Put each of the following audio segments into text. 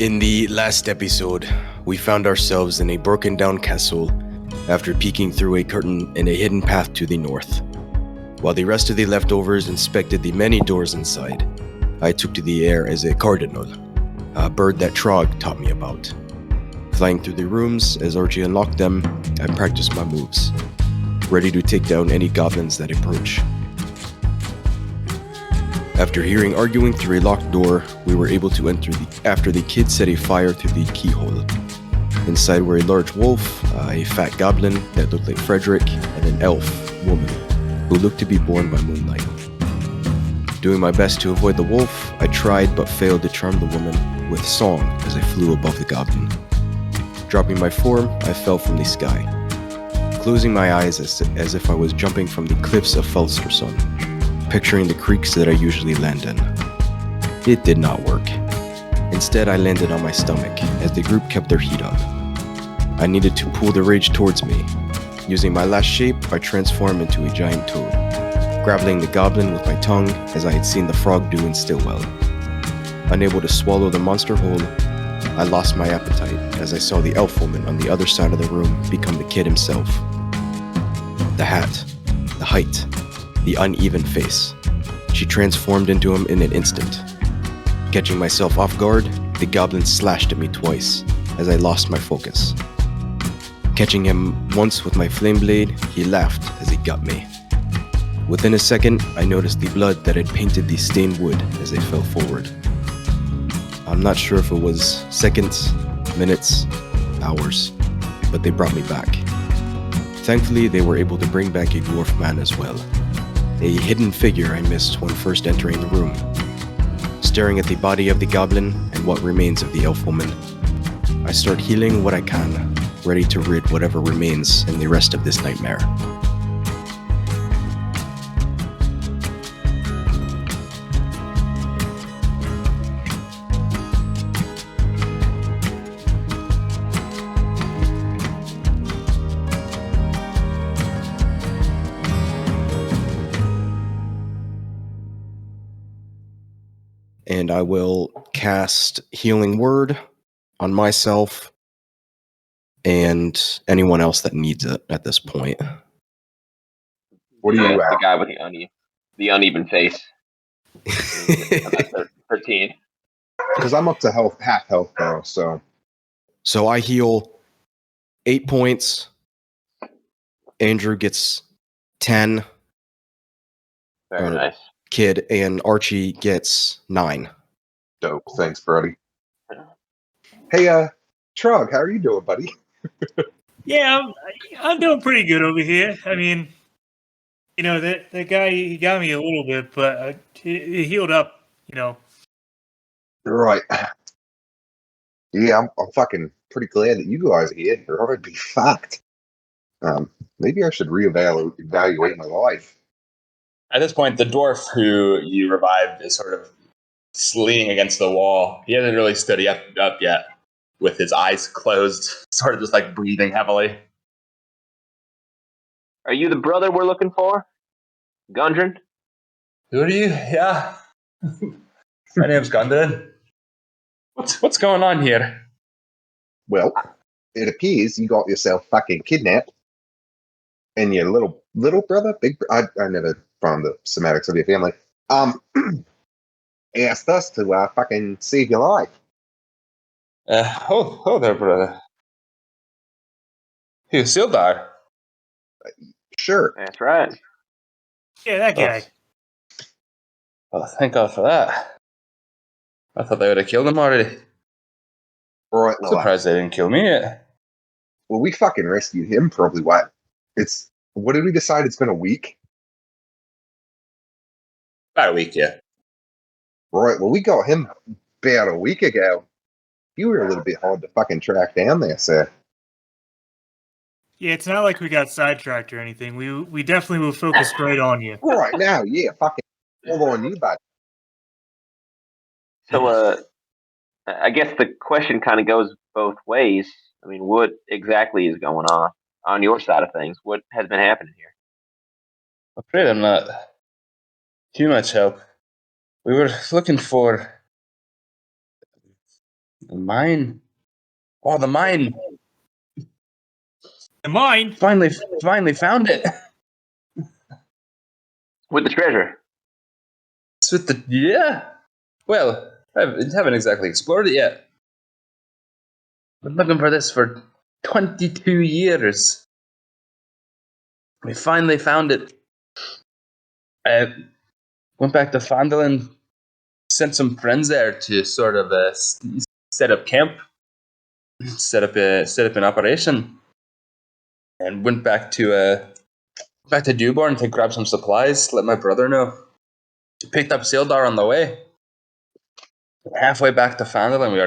In the last episode, we found ourselves in a broken down castle after peeking through a curtain in a hidden path to the north. While the rest of the leftovers inspected the many doors inside, I took to the air as a cardinal, a bird that Trog taught me about. Flying through the rooms as Archie unlocked them, I practiced my moves, ready to take down any goblins that approach. After hearing arguing through a locked door, we were able to enter after the kids set a fire through the keyhole. Inside were a large wolf, a fat goblin that looked like Frederick, and an elf woman who looked to be born by moonlight. Doing my best to avoid the wolf, I tried but failed to charm the woman with song as I flew above the goblin. Dropping my form, I fell from the sky, closing my eyes as if I was jumping from the cliffs of Felstersson, picturing the creeks that I usually land in. It did not work. Instead, I landed on my stomach as the group kept their heat up. I needed to pull the rage towards me. Using my last shape, I transformed into a giant toad, grappling the goblin with my tongue as I had seen the frog do in Stillwell. Unable to swallow the monster whole, I lost my appetite as I saw the elf woman on the other side of the room become the kid himself. The hat, the height, the uneven face. She transformed into him in an instant. Catching myself off guard, the goblin slashed at me twice as I lost my focus. Catching him once with my flame blade, he laughed as he got me. Within a second, I noticed the blood that had painted the stained wood as I fell forward. I'm not sure if it was seconds, minutes, hours, but they brought me back. Thankfully, they were able to bring back a dwarf man as well. A hidden figure I missed when first entering the room. Staring at the body of the goblin and what remains of the elf woman, I start healing what I can, ready to rid whatever remains in the rest of this nightmare. And I will cast Healing Word on myself and anyone else that needs it at this point. What are you at? The guy with the uneven face. I'm at 13. Because I'm up to half health now, so. So I heal 8 points. Andrew gets 10. Very nice. Kid, and Archie gets 9. Dope. Thanks, Brody. Hey, Trog, how are you doing, buddy? Yeah, I'm doing pretty good over here. I mean, you know, that guy, he got me a little bit, but he healed up, you know. Right. Yeah, I'm fucking pretty glad that you guys are here, or I'd be fucked. Maybe I should reevaluate my life. At this point, the dwarf who you revived is sort of leaning against the wall. He hasn't really stood up yet, with his eyes closed, sort of just like breathing heavily. Are you the brother we're looking for? Gundren? Who are you? Yeah. My name's Gundren. What's going on here? Well, it appears you got yourself fucking kidnapped, and your little brother, I never found the semantics of your family, asked us to fucking save your life. Oh there, brother. You Sildar? Sure. That's right. Yeah, that guy. Well, thank God for that. I thought they would have killed him already. Right, Surprised they didn't kill me yet. Well, we fucking rescued him probably what did we decide? It's been a week? About a week, yeah. Right, well, we got him about a week ago. You were a little bit hard to fucking track down there, sir. Yeah, it's not like we got sidetracked or anything. We definitely will focus right on you. Right now, yeah, fucking all on you, bud. So, I guess the question kind of goes both ways. I mean, what exactly is going on your side of things? What has been happening here? I'm afraid I'm not too much help. We were looking for The mine. Oh, the mine. The mine? Finally found it. With the treasure. It's with the yeah. Well, I haven't exactly explored it yet. Been looking for this for 22 years. We finally found it. I went back to Phandalin, sent some friends there to sort of set up camp, set up an operation, and went back to Dewborn to grab some supplies. Let my brother know. Picked up Sildar on the way. Halfway back to Phandalin, we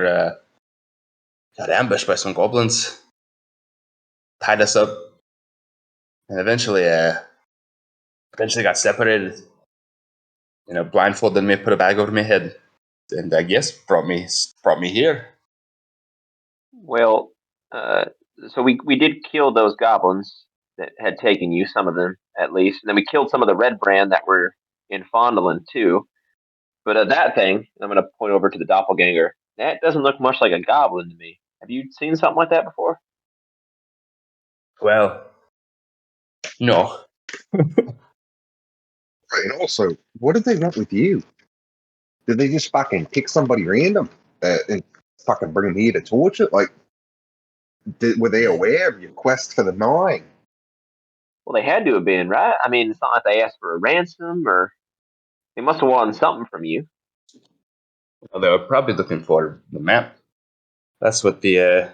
got ambushed by some goblins. Tied us up, and eventually got separated. Blindfolded me, put a bag over my head, and I guess brought me here. Well, so we did kill those goblins that had taken you, some of them at least, and then we killed some of the red brand that were in Phandalin too. But that thing, I'm going to point over to the doppelganger. That doesn't look much like a goblin to me. Have you seen something like that before? Well, no. And also, what did they want with you? Did they just fucking pick somebody random and fucking bring them here to torture? Like, were they aware of your quest for the mine? Well, they had to have been, right? I mean, it's not like they asked for a ransom, or they must have wanted something from you. Well, they were probably looking for the map. That's what the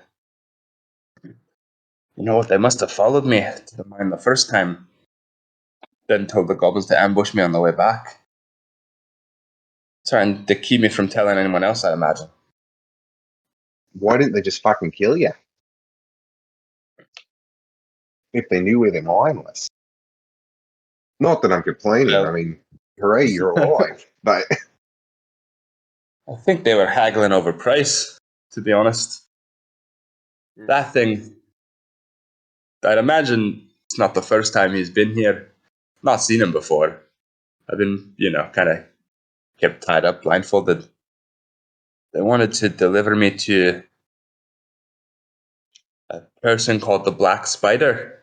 they must have followed me to the mine the first time. Then told the goblins to ambush me on the way back. Trying to keep me from telling anyone else, I imagine. Why didn't they just fucking kill you? If they knew where their mine was. Not that I'm complaining. Well, I mean, hooray, you're alive. But I think they were haggling over price, to be honest. That thing, I'd imagine it's not the first time he's been here. Not seen him before. I've been, kind of kept tied up, blindfolded. They wanted to deliver me to a person called the Black Spider.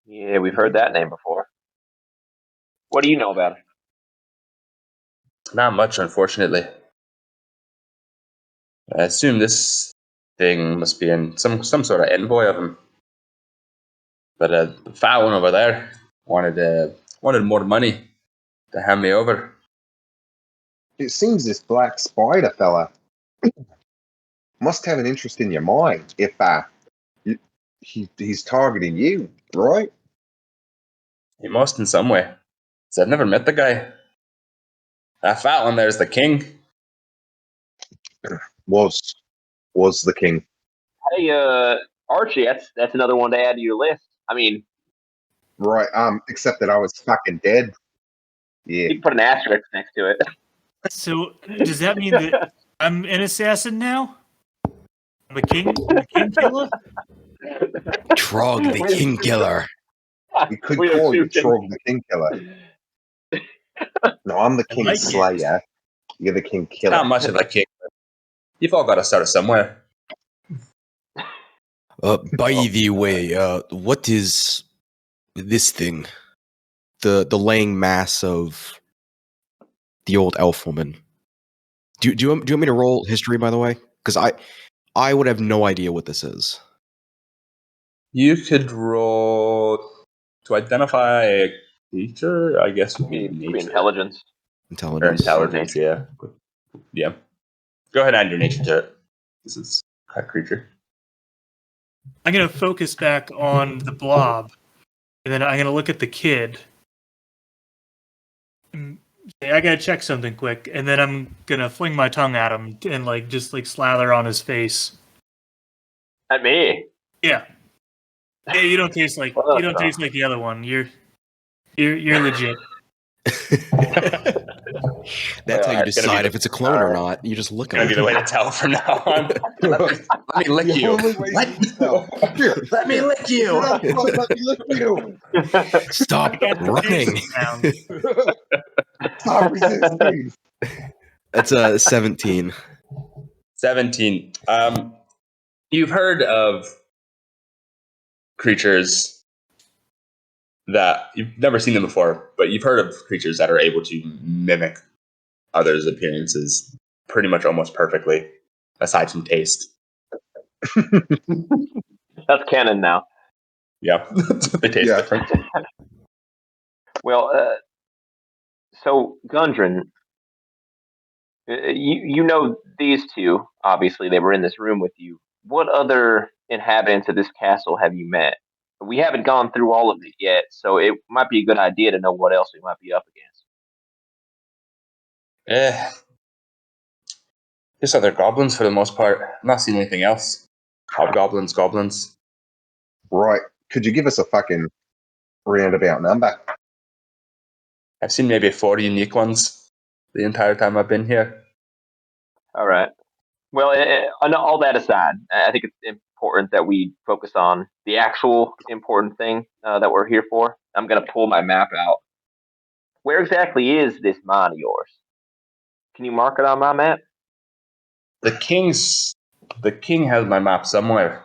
Yeah, we've heard that name before. What do you know about it? Not much, unfortunately. I assume this thing must be in some sort of envoy of him. But the fat one over there wanted more money to hand me over. it seems this Black Spider fella must have an interest in your mind if he's targeting you, right? He must in some way. 'Cause I've never met the guy. That fat one there's the king. Was the king. Hey, Archie, that's another one to add to your list. I mean, Right, except that I was fucking dead. Yeah. you can put an asterisk next to it. So does that mean that I'm an assassin now? I'm a king killer? Trog the King Killer. We could We call you assume- Trog the King Killer. No, I'm the King like it. Slayer. You're the King Killer. Not much of a king. You've all got to start somewhere. By the way, what is this thing? The laying mass of the old elf woman. Do you want me to roll history, by the way? Because I would have no idea what this is. You could roll to identify a creature, I guess would be Could be nature. intelligence. Or Intelligence. intelligence, yeah. Yeah. Go ahead and add your nature to it. This is a creature. I'm gonna focus back on the blob, and then I'm gonna look at the kid. And say, I gotta check something quick, and then I'm gonna fling my tongue at him and just slather on his face. At me. Yeah. Yeah, you don't taste like the other one. You're legit. That's how you Alright, it's gonna decide be if it's a clone or not. You just look Gonna at be it. the way to tell from now on. Let me lick The you. only way to tell. Here, Let me lick you. let me lick you. Stop running. Stop resisting. That's a 17. 17. You've heard of creatures that you've never seen them before, but you've heard of creatures that are able to mimic others' appearances pretty much almost perfectly, aside from taste. That's canon now. Yeah, they taste different. Well, so Gundren, you know these two. Obviously, they were in this room with you. What other inhabitants of this castle have you met? We haven't gone through all of it yet, so it might be a good idea to know what else we might be up against. Just other goblins for the most part. I've not seen anything else. Hobgoblins, goblins. Right. Could you give us a fucking roundabout number? I've seen maybe 40 unique ones the entire time I've been here. All right. Well, all that aside, I think it's important that we focus on the actual important thing that we're here for. I'm going to pull my map out. Where exactly is this mine of yours? Can you mark it on my map? The king has my map somewhere.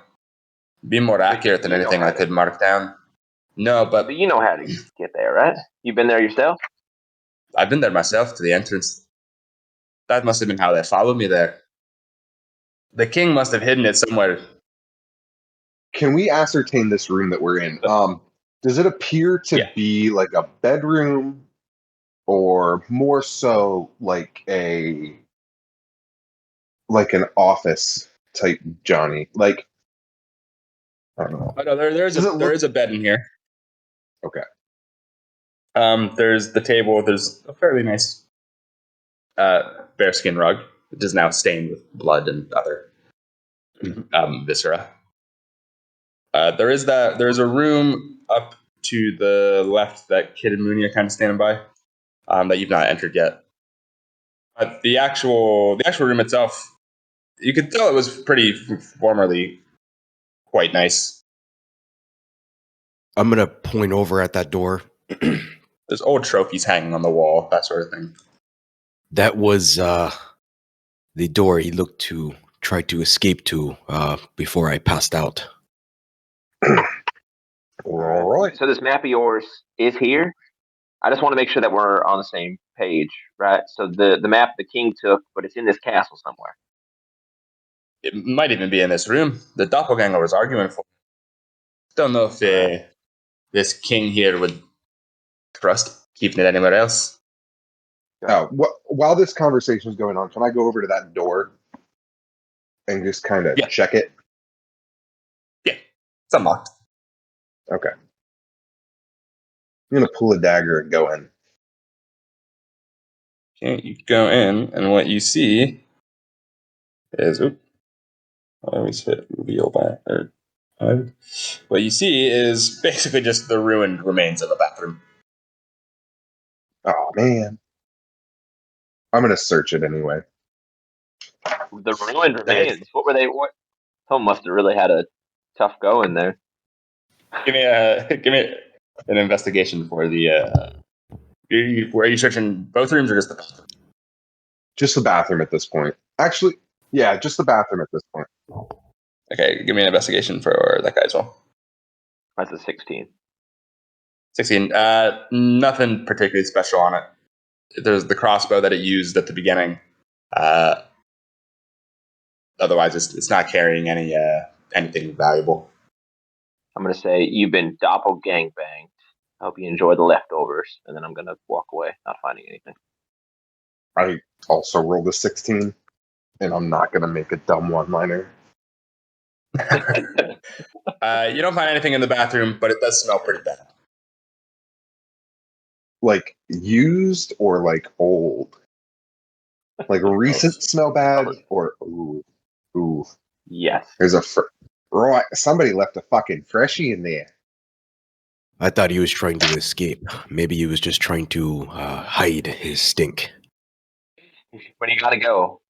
Be more accurate than anything I could mark down. No, but you know how to get there, right? You've been there yourself? I've been there myself to the entrance. That must have been how they followed me there. The king must have hidden it somewhere. Can we ascertain this room that we're in? Does it appear to be like a bedroom, or more so like an office type Johnny? Like, I don't know. Oh, no, there is a bed in here. Okay. There's the table. There's a fairly nice bearskin rug. It is now stained with blood and other viscera. There is a room up to the left that Kid and Mooney are kind of standing by that you've not entered yet. But the actual room itself, you could tell it was pretty formerly quite nice. I'm gonna point over at that door. There's old trophies hanging on the wall, that sort of thing. That was the door he looked to try to escape to before I passed out. All right. So this map of yours is here. I just want to make sure that we're on the same page, right? So the map the king took, but it's in this castle somewhere. It might even be in this room. The doppelganger was arguing for. Don't know if this king here would trust keeping it anywhere else. Oh, while this conversation is going on, can I go over to that door and just kind of check it? Yeah, it's unlocked. Okay. I'm going to pull a dagger and go in. Okay, you go in, and what you see is... I always hit reveal back. What you see is basically just the ruined remains of a bathroom. Oh, man. I'm going to search it anyway. The ruined remains. What were they? Someone must have really had a tough go in there. Give me an investigation for the. Where are you searching? Both rooms or just the bathroom? Just the bathroom at this point. Actually, yeah, just the bathroom at this point. Okay, give me an investigation for that guy as well. That's a 16. 16. Nothing particularly special on it. There's the crossbow that it used at the beginning. Otherwise, it's not carrying anything valuable. I'm going to say you've been doppelgang banged. I hope you enjoy the leftovers, and then I'm going to walk away, not finding anything. I also rolled a 16, and I'm not going to make a dumb one-liner. You don't find anything in the bathroom, but it does smell pretty bad. Like used or like old? Like recent smell bad or ooh. Yes. There's right. Somebody left a fucking freshie in there. I thought he was trying to escape. Maybe he was just trying to hide his stink. When you gotta go.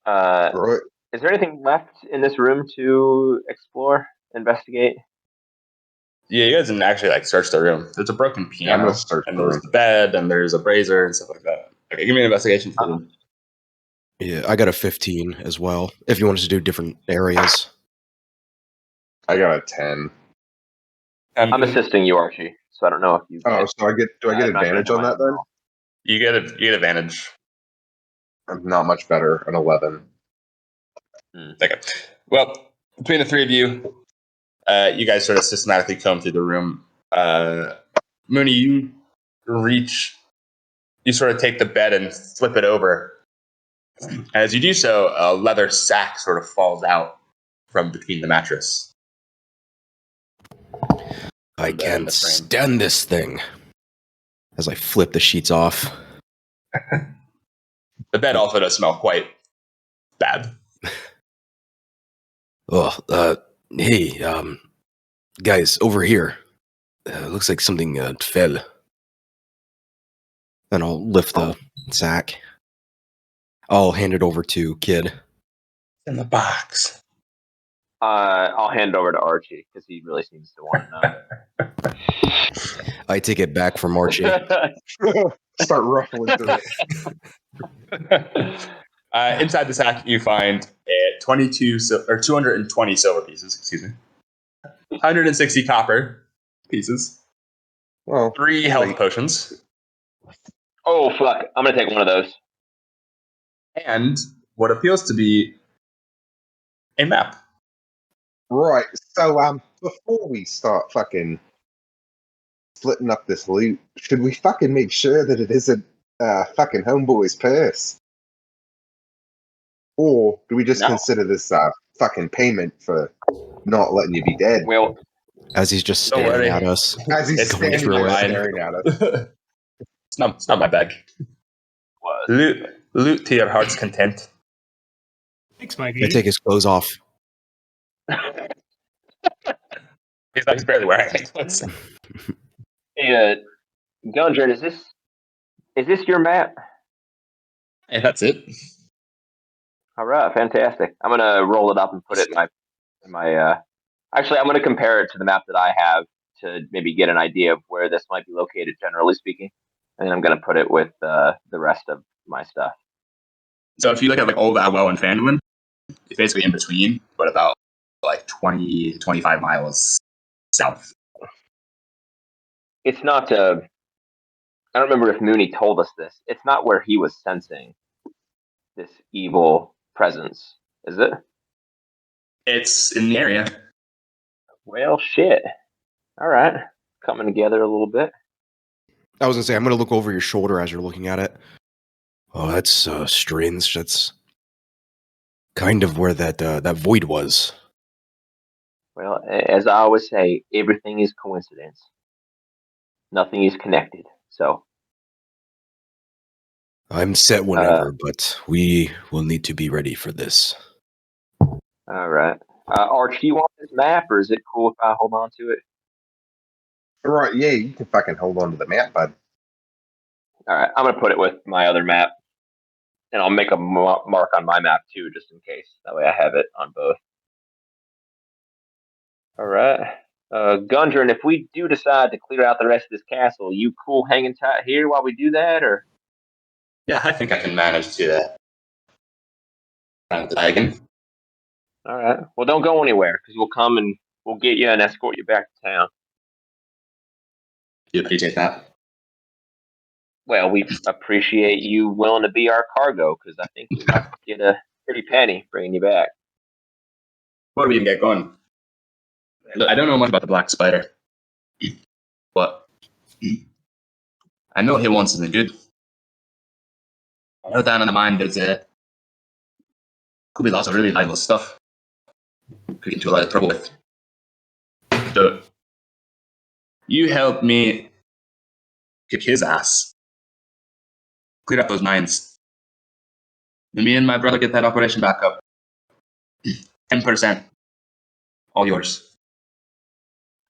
Right. Is there anything left in this room to explore, investigate? Yeah, you guys didn't actually search the room. There's a broken piano, I'm gonna search and the there's room. the bed, and there's a brazier and stuff like that. Okay, give me an investigation for the room. Yeah, I got a 15 as well. If you want us to do different areas. I got a 10. I'm assisting you, Archie. So I don't know if you. Oh, so do I get I'm not gonna advantage do on my that own then? roll. You get advantage. I'm not much better. An 11. Okay. Well, between the three of you, you guys sort of systematically comb through the room. Mooney, you sort of take the bed and flip it over. As you do so, a leather sack sort of falls out from between the mattress. I And can't the frame. stand this thing. As I flip the sheets off. The bed also does smell quite bad. Oh, hey, guys, over here. Looks like something fell. Then I'll lift the sack. I'll hand it over to Kid. In the box. I'll hand over to Archie because he really seems to want to know. I take it back from Archie. Start ruffling through it. Inside the sack, you find 220 silver pieces. Excuse me. 160 copper pieces. Well, 3 health potions. Oh fuck! I'm gonna take one of those. And what appears to be a map. right. So, before we start fucking splitting up this loot, should we fucking make sure that it isn't fucking homeboy's purse? Or do we just No. consider this fucking payment for not letting you be dead? Well, As he's just Don't staring worry. at us. As he's It's standing through there it. staring at us. It's not my bag. Loot to your heart's content. Thanks, I Mikey. take his clothes off. He's barely wearing it. hey, Gundren, is this your map? And that's it. All right, fantastic. I'm gonna roll it up and put it in my. Actually, I'm gonna compare it to the map that I have to maybe get an idea of where this might be located, generally speaking, and then I'm gonna put it with the rest of my stuff. So if you look at Old Atwell and Phandalin, it's basically in between, but about 20, 25 miles south. It's not. I don't remember if Mooney told us this. It's not where he was sensing this evil presence, is it? It's in the area. Well, shit. All right, coming together a little bit. I was gonna say, I'm gonna look over your shoulder as you're looking at it. Oh, that's strange. That's kind of where that void was. Well, as I always say, everything is coincidence. Nothing is connected. So I'm set whenever, but we will need to be ready for this. all right. Arch, do you want this map, or is it cool if I hold on to it? Right, yeah, you can fucking hold on to the map, bud. All right, I'm gonna put it with my other map, and I'll make a mark on my map too, just in case. That way, I have it on both. All right, Gundren, if we do decide to clear out the rest of this castle, you cool hanging tight here while we do that, or? Yeah, I think I can manage to the wagon. All right. Well, don't go anywhere because we'll come and we'll get you and escort you back to town. You appreciate that? Well, we appreciate you willing to be our cargo because I think we might get a pretty penny bringing you back. What do we even get going? Look, I don't know much about the Black Spider, but I know he wants something good. I know down in the mine there's could be lots of really valuable stuff. Could get into a lot of trouble with. So you help me kick his ass, clear up those mines. And me and my brother get that operation back up. 10%, all yours.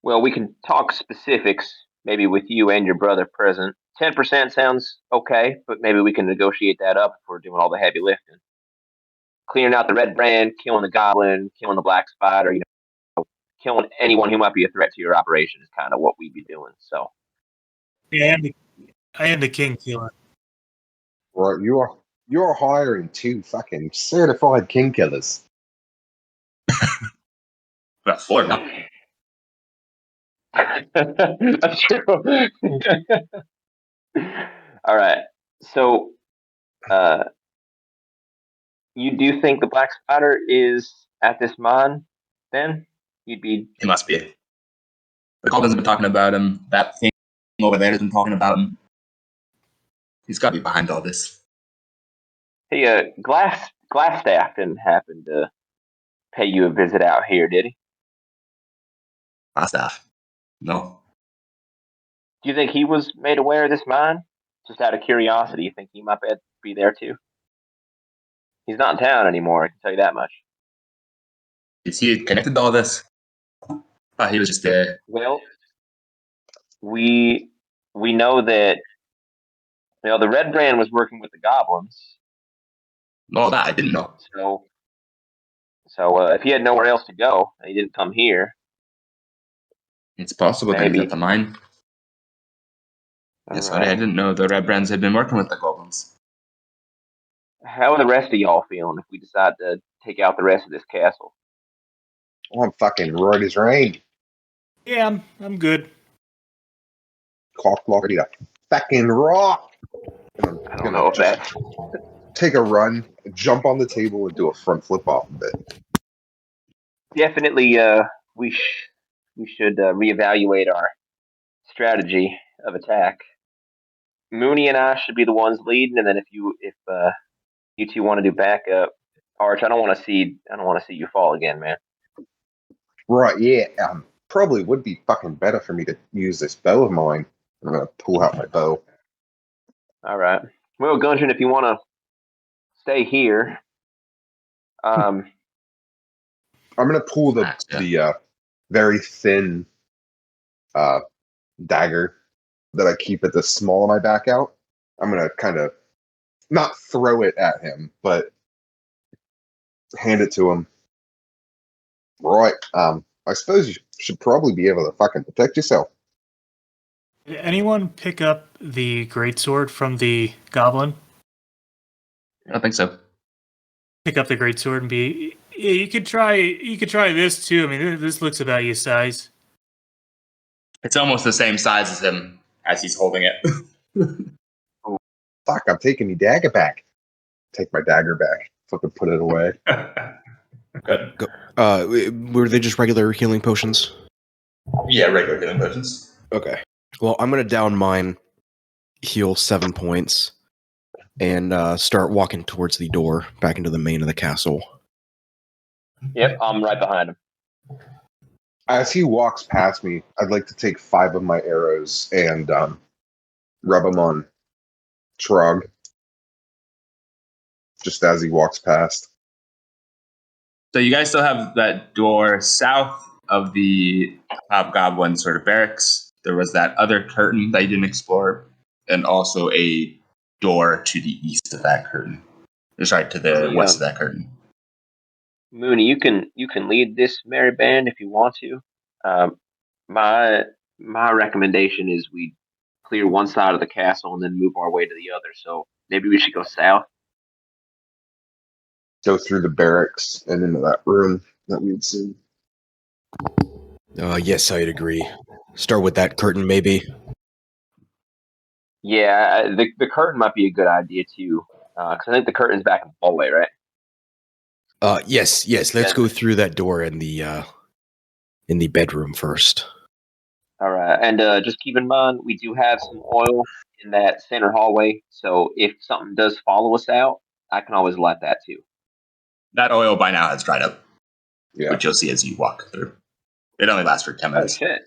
Well, we can talk specifics, maybe with you and your brother present. 10% sounds okay, but maybe we can negotiate that up if we're doing all the heavy lifting. Clearing out the red brand, killing the goblin, killing the black spider, killing anyone who might be a threat to your operation is kind of what we'd be doing. So, Yeah, I am the king killer. Right, you are. You're hiring 2 fucking certified king killers. About 4 now. That's true. All right. So, you do think the Black Spider is at this mine? Then you'd be. He must be. The goblins have been talking about him. That thing over there has been talking about him. He's got to be behind all this. Hey, Glassstaff didn't happen to pay you a visit out here, did he? Staff. No. Do you think he was made aware of this mine? Just out of curiosity, you think he might be there too? He's not in town anymore, I can tell you that much. Is he connected to all this? He was just there. Well, we know that the Red Brand was working with the goblins. No, that I didn't know. So if he had nowhere else to go and he didn't come here, It's possible that he's maybe. at the mine. All Sorry, right. I didn't know the Red Brands had been working with the goblins. How are the rest of y'all feeling if we decide to take out the rest of this castle? I'm fucking right as rain. Yeah, I'm good. Cock block ready to fucking rock. And I'm I don't gonna know if just that's take a run, jump on the table, and do a front flip off of it. definitely. We should reevaluate our strategy of attack. Mooney and I should be the ones leading, and then if you two want to do backup, Arch, I don't want to see you fall again, man. Right, yeah. Probably would be fucking better for me to use this bow of mine. I'm gonna pull out my bow. All right. Well, Gundren, if you want to stay here, I'm gonna pull the very thin dagger that I keep at the small of my back out. I'm gonna kind of not throw it at him, but hand it to him. Right. I suppose you should probably be able to fucking protect yourself. Did anyone pick up the greatsword from the goblin? I don't think so. Pick up the greatsword and be. Yeah, you could try this too. I mean, this looks about your size. It's almost the same size as him as he's holding it. Fuck, I'm taking my dagger back. Take my dagger back. Fucking put it away. Good. Were they just regular healing potions? Yeah, regular healing potions. Okay. Well, I'm gonna down mine, heal 7 points, and start walking towards the door back into the main of the castle. Yep, I'm right behind him. As he walks past me, I'd like to take 5 of my arrows and rub them on Trog. Just as he walks past. So you guys still have that door south of the Hobgoblin sort of barracks. There was that other curtain that you didn't explore, and also a door to the east of that curtain. Sorry, to the west of that curtain. Mooney, you can lead this merry band if you want to. My recommendation is we clear one side of the castle and then move our way to the other. So maybe we should go south. Go through the barracks and into that room that we'd seen. Yes, I'd agree. Start with that curtain, maybe. Yeah, the curtain might be a good idea too, because I think the curtain's back in the hallway, right? Yes. Let's go through that door in the bedroom first. All right, and just keep in mind we do have some oil in that center hallway, so if something does follow us out, I can always light that too. That oil by now has dried up, Yeah. which you'll see as you walk through. It only lasts for 10 Oh minutes. shit!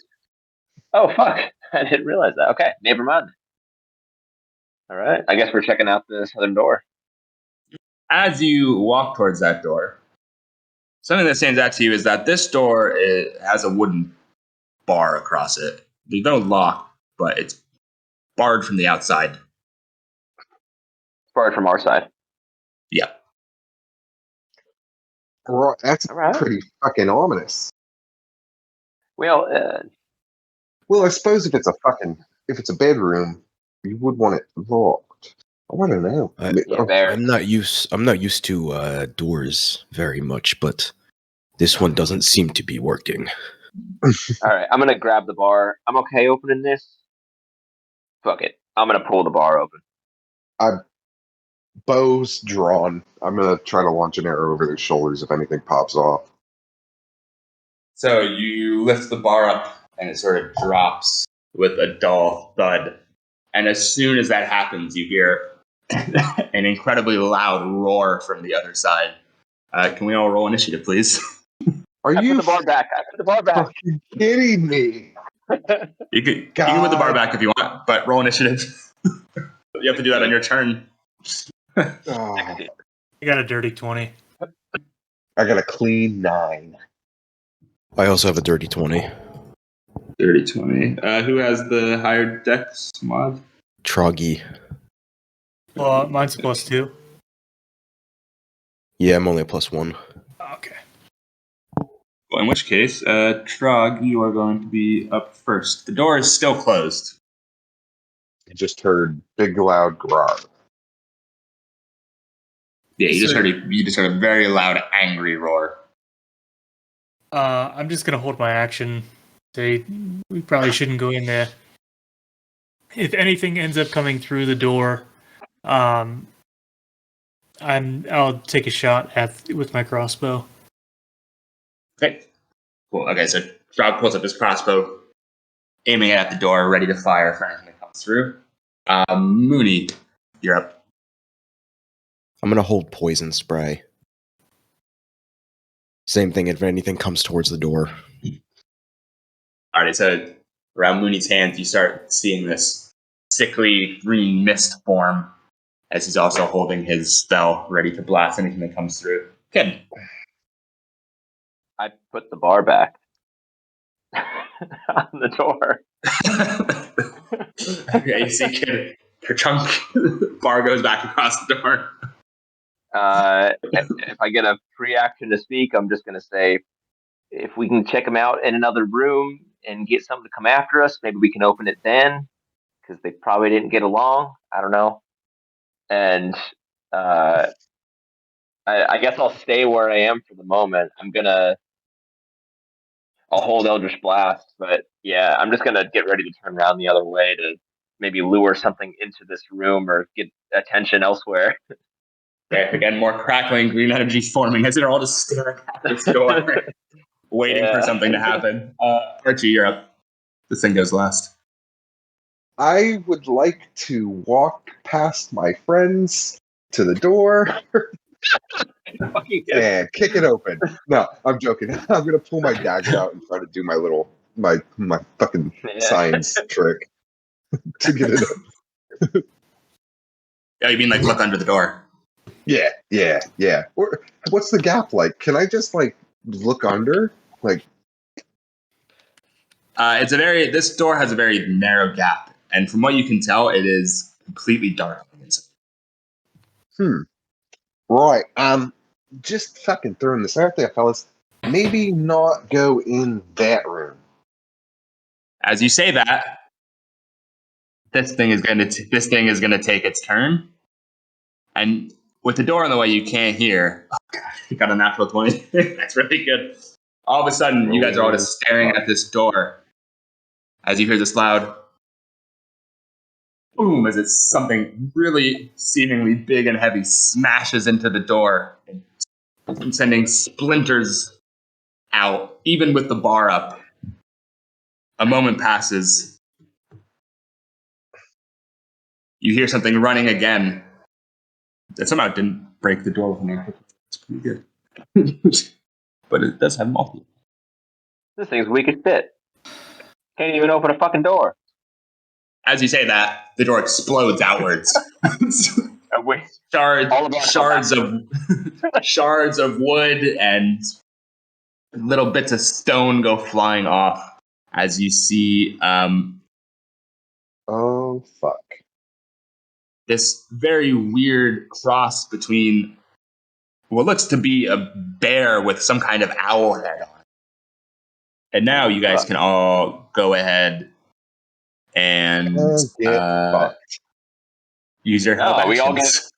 Oh fuck! I didn't realize that. Okay, never mind. All right, I guess we're checking out the southern door. As you walk towards that door, something that stands out to you is that this door has a wooden bar across it. There's no lock, but it's barred from the outside. Barred from our side. Yeah. Right, that's All right. pretty fucking ominous. Well, Well, I suppose if it's a bedroom, you would want it locked. I want to know. Yeah, bear. I'm not used to doors very much, but this one doesn't seem to be working. All right, I'm gonna grab the bar. I'm okay opening this. Fuck it. I'm gonna pull the bar open. Bow's drawn. I'm gonna try to launch an arrow over their shoulders if anything pops off. So you lift the bar up, and it sort of drops with a dull thud. And as soon as that happens, you hear an incredibly loud roar from the other side. Can we all roll initiative, please? Are I you put the bar back. I put the bar back. fucking kidding me? You can put the bar back if you want, but roll initiative. You have to do that on your turn. Oh, I got a dirty 20. I got a clean 9. I also have a dirty 20. Dirty 20. Who has the higher dex mod? Troggy. Well, mine's +2. Yeah, I'm only a +1. Okay. Well, in which case, Trog, you are going to be up first. The door is still closed. I just heard big loud growl. Yeah, you just heard a very loud, angry roar. I'm just gonna hold my action. We probably shouldn't go in there. If anything ends up coming through the door, I'll take a shot with my crossbow. Okay. Cool. Okay, so Trog pulls up his crossbow, aiming it at the door, ready to fire for anything that comes through. Mooney, you're up. I'm gonna hold poison spray. Same thing if anything comes towards the door. Alright, so around Mooney's hands, you start seeing this sickly green mist form as he's also holding his spell ready to blast anything that comes through. Good. I put the bar back on the door. Okay, you see Kid, her chunk bar goes back across the door. If I get a free action to speak, I'm just gonna say, if we can check them out in another room and get something to come after us, maybe we can open it then, because they probably didn't get along. I don't know. And I guess I'll stay where I am for the moment. I'll hold Eldritch Blast, but yeah, I'm just gonna get ready to turn around the other way to maybe lure something into this room or get attention elsewhere. Okay, again, more crackling green energy forming as they're all just staring at this door, waiting for something to happen. Archie, you're up. This thing goes last. I would like to walk past my friends to the door and kick it open. No, I'm joking. I'm gonna pull my dagger out and try to do my fucking science trick to get it up. Oh, you mean like look under the door? Yeah. Or what's the gap like? Can I just look under? This door has a very narrow gap, and from what you can tell, it is completely dark on the inside. Right. Just fucking throwing this out there, fellas. Maybe not go in that room. As you say that, this thing is going to take its turn, and with the door in the way, you can't hear. Oh god, you got a natural 20. That's really good. All of a sudden, you guys are all just staring at this door as you hear this loud boom as it's something really seemingly big and heavy smashes into the door and sending splinters out, even with the bar up. A moment passes. You hear something running again. That somehow didn't break the door with me. It's pretty good. But it does have multiple. This thing's weak as shit. Can't even open a fucking door. As you say that, the door explodes outwards. Shards of wood and little bits of stone go flying off as you see Oh fuck. this very weird cross between what looks to be a bear with some kind of owl head on it. And now you guys can all go ahead and use your held No, actions.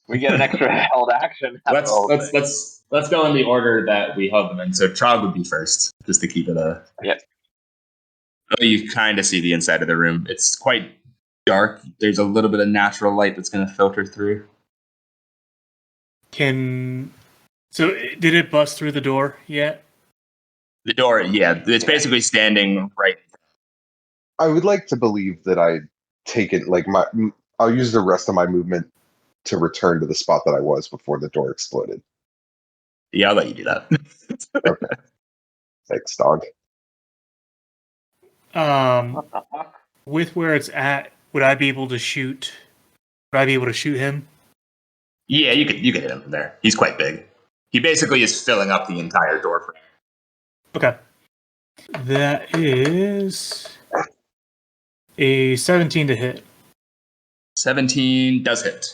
we get an extra held action. after the whole thing. Let's go in the order that we held them in. So Trog would be first, just to keep it a. Yep. You kind of see the inside of the room. It's quite dark. There's a little bit of natural light that's going to filter through. So did it bust through the door yet? The door, yeah, it's basically standing right. I would like to believe that I take it like I'll use the rest of my movement to return to the spot that I was before the door exploded. Yeah, I'll let you do that. Okay. Thanks, dog. What the fuck? With where it's at, would I be able to shoot? Would I be able to shoot him? Yeah, you could hit him from there. He's quite big. He basically is filling up the entire door frame. Okay. That is a 17 to hit. 17 does hit.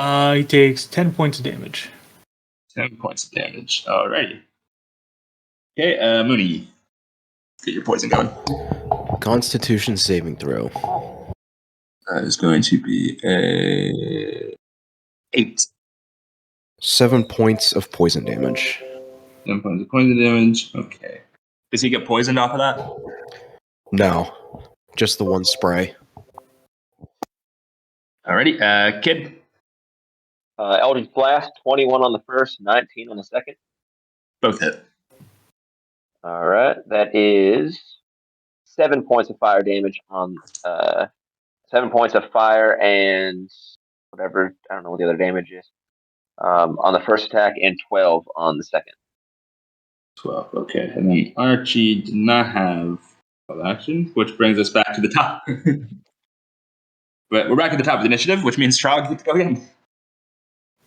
He takes 10 points of damage. 10 points of damage. Alrighty. Okay, Mooney. Get your poison going. Constitution saving throw. That is going to be a 8. 7 points of poison damage. 7 points of poison damage. Okay. Does he get poisoned off of that? No, just the one spray. Alrighty, Kid. Eldritch Blast, 21 on the first, 19 on the second. Both hit. All right, that is 7 points of fire damage on 7 points of fire and whatever, I don't know what the other damage is, on the first attack, and 12 on the second. 12, okay. And then Archie did not have action, which brings us back to the top. But we're back at the top of the initiative, which means Trog gets to go again.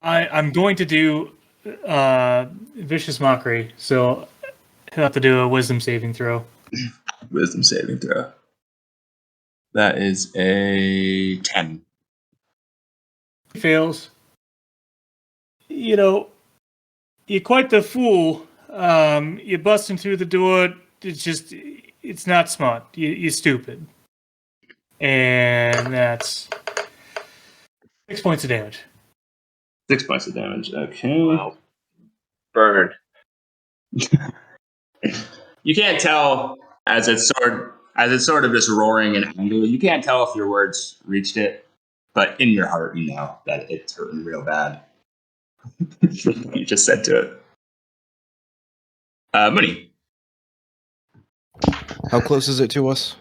I'm going to do Vicious Mockery, so he'll have to do a Wisdom saving throw. Wisdom saving throw. That is a 10. He fails. You're quite the fool. You're busting through the door. It's not smart. You're stupid. And that's 6 points of damage. 6 points of damage. Okay. Wow. Burn. You can't tell as it's sort of just roaring in anger. You can't tell if your words reached it, but in your heart, you know that it's hurting real bad. You just said to it. Mooney. How close is it to us?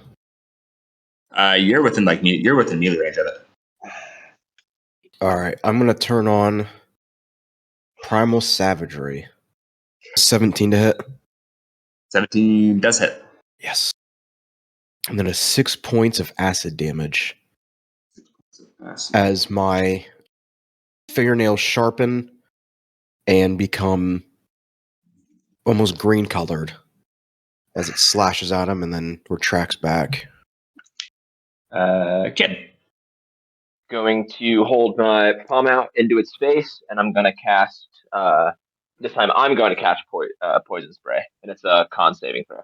You're within melee range of it. All right, I'm gonna turn on Primal Savagery. 17 to hit. 17 does hit. Yes. And then a 6 points of acid damage as my fingernails sharpen and become almost green colored as it slashes at him and then retracts back. Kid. Going to hold my palm out into its face, and I'm going to cast. This time, I'm going to cast poison spray, and it's a con saving throw.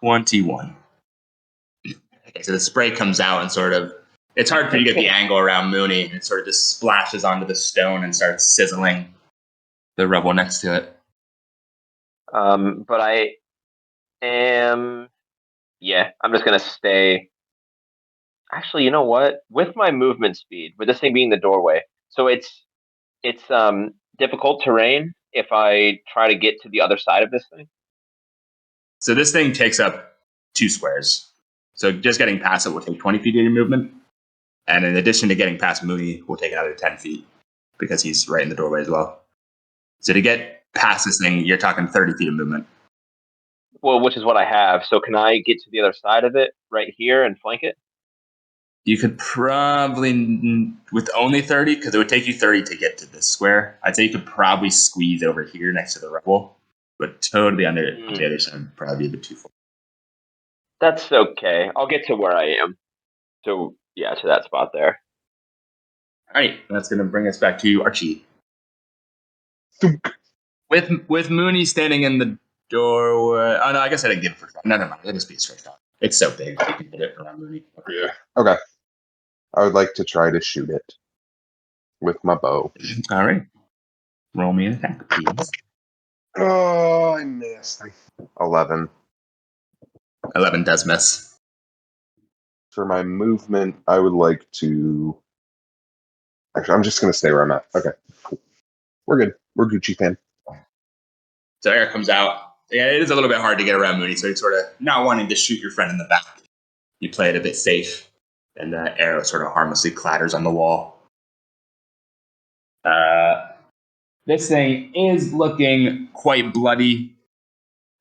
21. Okay, so the spray comes out and sort of. It's hard for you to get the angle around Mooney, and it sort of just splashes onto the stone and starts sizzling the rubble next to it. But I am. Yeah, I'm just going to stay. Actually, you know what? With my movement speed, with this thing being the doorway, so it's difficult terrain if I try to get to the other side of this thing. So this thing takes up 2 squares. So just getting past it will take 20 feet of your movement. And in addition to getting past Mooney, will take another 10 feet because he's right in the doorway as well. So to get past this thing, you're talking 30 feet of movement. Well, which is what I have. So can I get to the other side of it right here and flank it? You could probably, with only 30, because it would take you 30 to get to this square, I'd say you could probably squeeze over here next to the rebel, but totally on the other side would probably be a bit too far. That's okay. I'll get to where I am. So, yeah, to that spot there. All right, that's going to bring us back to Archie. With Mooney standing in the doorway. Oh, no, I guess I didn't give it for shot. No, never mind. It'll just be a straight shot. It's so big. You can hit it around Mooney. Yeah. Okay. I would like to try to shoot it with my bow. All right. Roll me an attack, please. Oh, I missed. 11. 11 does miss. For my movement, I would like to... Actually, I'm just going to stay where I'm at. Okay, cool. We're good. We're Gucci fan. So air comes out. Yeah, it is a little bit hard to get around Mooney, so he's sort of not wanting to shoot your friend in the back. You play it a bit safe, and the arrow sort of harmlessly clatters on the wall. This thing is looking quite bloody.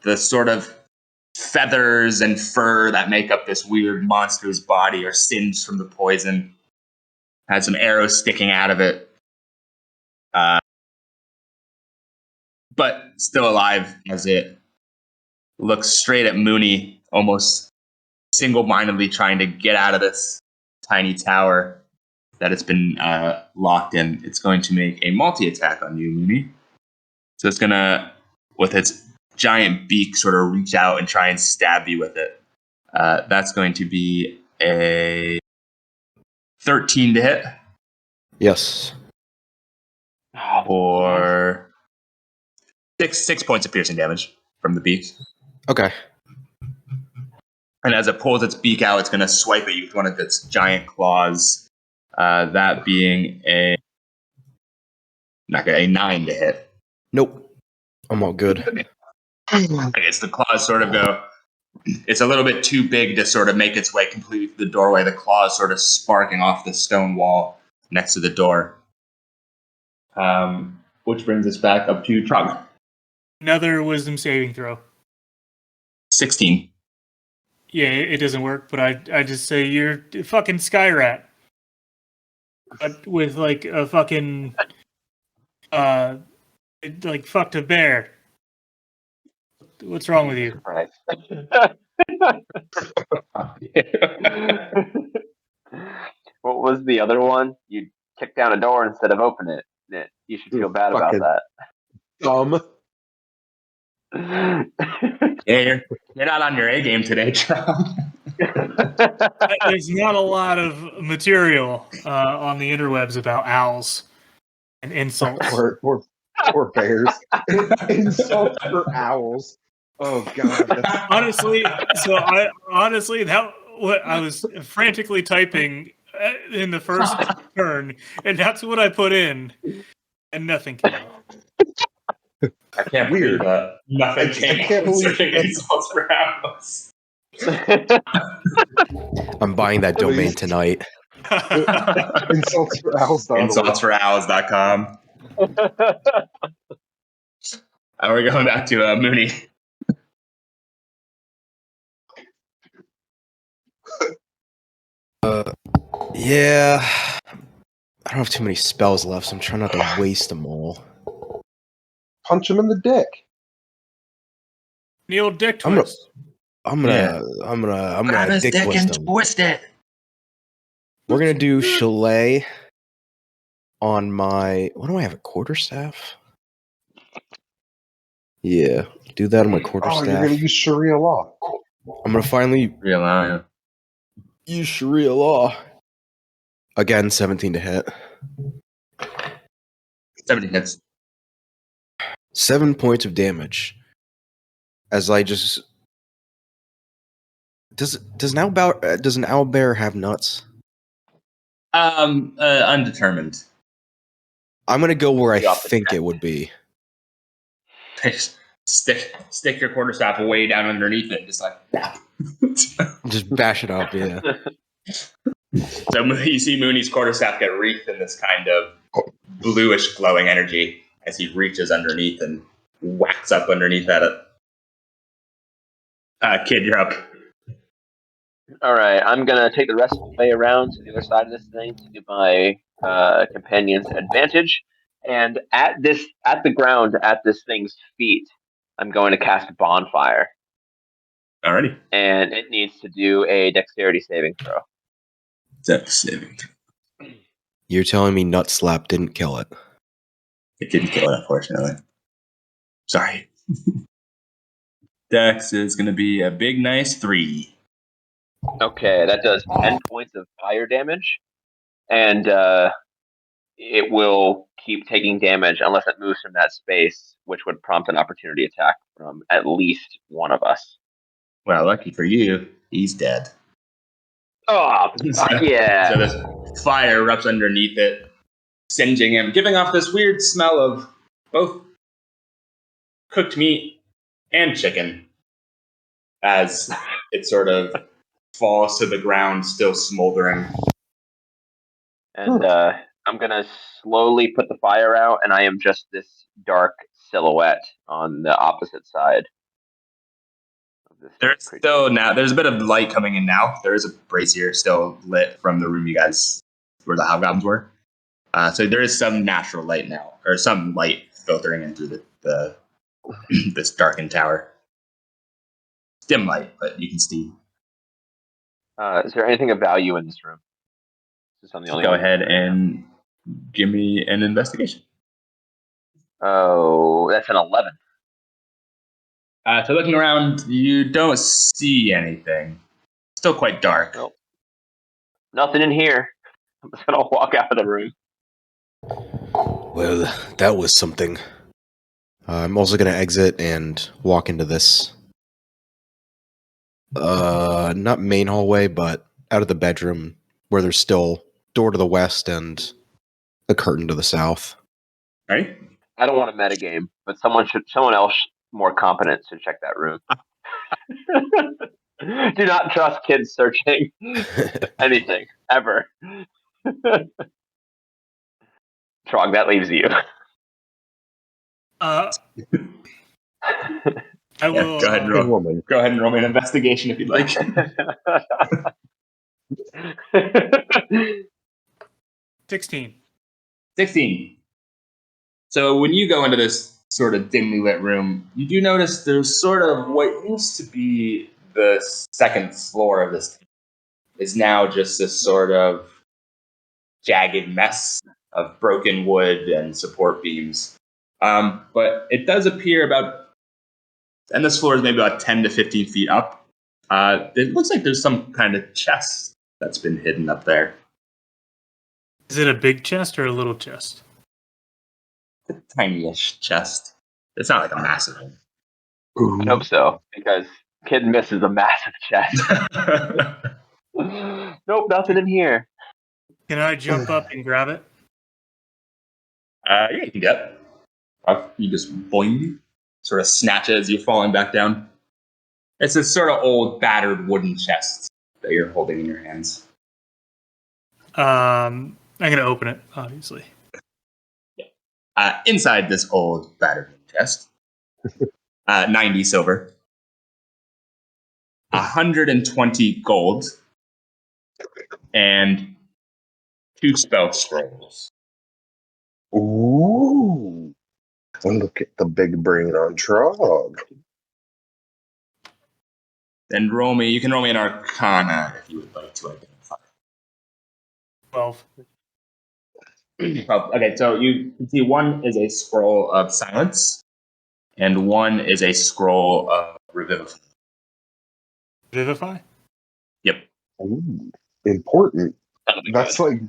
The sort of feathers and fur that make up this weird monster's body are singed from the poison. Has some arrows sticking out of it. But still alive as it looks straight at Mooney, almost single-mindedly trying to get out of this tiny tower that it's been locked in. It's going to make a multi-attack on you, Mooney. So it's going to, with its giant beak, sort of reach out and try and stab you with it. That's going to be a 13 to hit. Yes. For 6 points of piercing damage from the beak. Okay. And as it pulls its beak out, it's going to swipe at you with one of its giant claws. That being a 9 to hit. Nope. I'm all good. I guess the claws sort of go. It's a little bit too big to sort of make its way completely through the doorway. The claws sort of sparking off the stone wall next to the door. Which brings us back up to Trog. Another wisdom saving throw. 16. Yeah, it doesn't work, but I just say you're a fucking Skyrat. But with like a fucking like fucked a bear. What's wrong with you? Right. What was the other one? You kicked down a door instead of open it. You should feel bad about Fucking that. Dumb. Yeah, you're not on your A game today, Trog. There's not a lot of material on the interwebs about owls and insults. Or bears. Insults for owls. Oh god. Honestly, that what I was frantically typing in the first turn, and that's what I put in, and nothing came out. I can't Weird. believe that. Nothing I came can't believe searching that. insults for owls. I'm buying that domain tonight. Insults for owls. Insultsforowls.com. We're going back to Mooney. Yeah. I don't have too many spells left, so I'm trying not to waste them all. Punch him in the dick. Neil Dick I'm gonna- Twist. I'm gonna dick twist them. twist it. We're gonna do chalet on my. What do I have? A quarterstaff? Yeah, do that on my Oh, you're quarterstaff. gonna use Sharia law. I'm gonna finally Real use Sharia law. Again, 17 to hit. 17 hits. 7 points of damage. As I just does an owlbear have nuts? Undetermined. I'm gonna go where I Drop the think cat. it would be. Stick your quarterstaff way down underneath it, just like that. Just bash it up, yeah. So you see Mooney's quarterstaff get wreathed in this kind of bluish glowing energy as he reaches underneath and whacks up underneath at it. Kid, you're up. All right, I'm gonna take the rest of the way around to the other side of this thing to give my companions advantage. And at the ground at this thing's feet, I'm going to cast Bonfire, Alrighty. and it needs to do a Dexterity saving throw. Dex saving. You're telling me Nut Slap didn't kill it? It didn't kill it, unfortunately. Sorry. Dex is going to be a big, nice 3. Okay, that does 10 points of fire damage. and it will keep taking damage unless it moves from that space, which would prompt an opportunity attack from at least one of us. Well, lucky for you, he's dead. Oh, fuck yeah! So this fire erupts underneath it, singeing him, giving off this weird smell of both cooked meat and chicken as it sort of falls to the ground, still smoldering. And I'm gonna slowly put the fire out, and I am just this dark silhouette on the opposite side. There's still now. There's a bit of light coming in now. There is a brazier still lit from the room you guys, where the hobgoblins were. So there is some natural light now, or some light filtering in through the this darkened tower. It's dim light, but you can see. Is there anything of value in this room? Is this on the only Go one? ahead and give me an investigation. Oh, that's an 11. So looking around, you don't see anything. Still quite dark. Nope. Nothing in here. I'm just gonna walk out of the room. Well, that was something. I'm also going to exit and walk into this, not main hallway, but out of the bedroom where there's still door to the west and a curtain to the south. Right? I don't want a metagame, but someone else more competent should check that room. Do not trust kids searching anything, ever. Trog, that leaves you. I will. Go ahead and Good roll. woman. Go ahead and roll me an investigation if you'd like. 16. 16. So when you go into this sort of dimly lit room, you do notice there's sort of what used to be the second floor of this is now just this sort of jagged mess of broken wood and support beams. But it does appear and this floor is maybe about 10 to 15 feet up. It looks like there's some kind of chest that's been hidden up there. Is it a big chest or a little chest? A tiny-ish chest. It's not like a massive one. I hope so, because kid misses a massive chest. Nope, nothing in here. Can I jump up and grab it? Yeah, you can get it. You just boing, sort of snatch it as you're falling back down. It's this sort of old, battered wooden chest that you're holding in your hands. I'm going to open it, obviously. Inside this old, battered chest, 90 silver, 120 gold, and 2 spell scrolls. Ooh. And look at the big brain on Trog. And you can roll me an Arcana if you would like to identify. 12. Well, okay, so you can see one is a scroll of silence, and one is a scroll of revivify. Vivify? Yep. Ooh. Important. That's like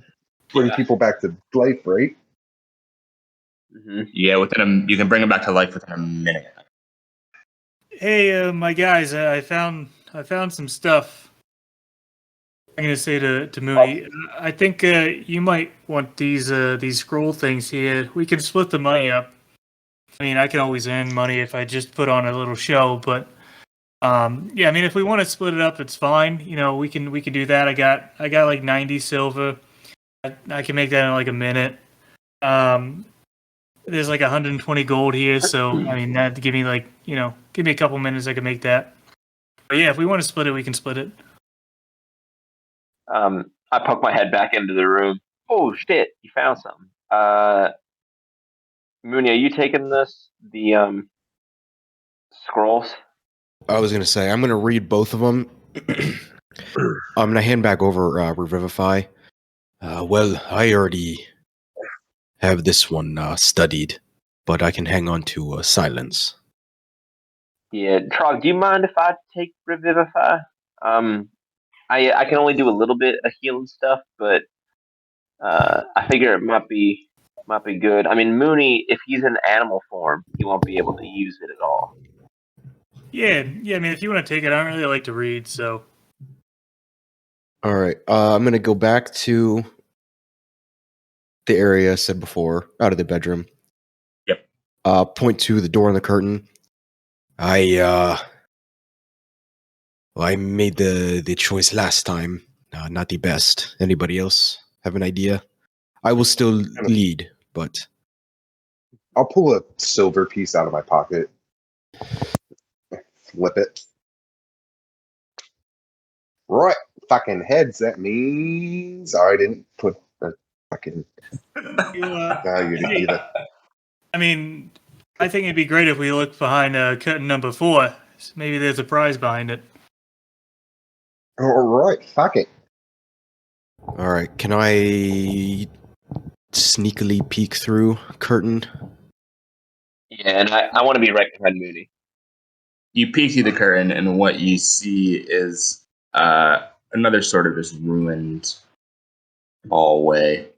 bring people back to life, right? Mm-hmm. Yeah, you can bring them back to life within a minute. Hey, my guys, I found some stuff. I'm gonna say to Mooney, I think you might want these scroll things here. We can split the money up. I mean, I can always earn money if I just put on a little show, but yeah, I mean, if we want to split it up, it's fine. You know, we can do that. I got like 90 silver. I can make that in like a minute. There's like 120 gold here, so I mean, that give me a couple minutes. I can make that. But yeah, if we want to split it, we can split it. I poke my head back into the room. Oh shit! You found something. Mooney, are you taking the scrolls? I was going to say, I'm going to read both of them. I'm going to hand back over Revivify. Well, I already have this one studied, but I can hang on to Silence. Yeah, Trog, do you mind if I take Revivify? I can only do a little bit of healing stuff, but I figure it might be good. I mean, Mooney, if he's in animal form, he won't be able to use it at all. Yeah. I mean, if you want to take it, I don't really like to read, so. All right. I'm gonna go back to the area I said before, out of the bedroom. Yep. Point to the door on the curtain. I made the choice last time. Not the best. Anybody else have an idea? I will still lead, but I'll pull a silver piece out of my pocket. Flip it. Right. Fucking heads. That means I didn't put a fucking. I mean, I think it'd be great if we looked behind curtain number 4. Maybe there's a prize behind it. All right. Fuck it. all right. Can I sneakily peek through curtain? Yeah, and I want to be right behind Mooney. You peek through the curtain, and what you see is another sort of just ruined hallway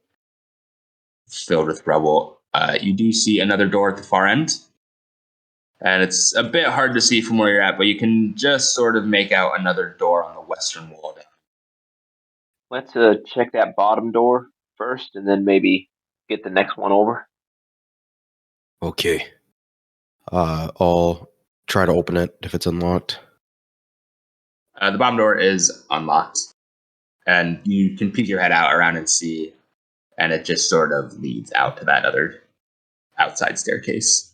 filled with rubble. You do see another door at the far end, and it's a bit hard to see from where you're at, but you can just sort of make out another door on the western wall. Let's check that bottom door first, and then maybe get the next one over. Okay. I'll try to open it if it's unlocked. The bottom door is unlocked, and you can peek your head out around and see, and it just sort of leads out to that other outside staircase.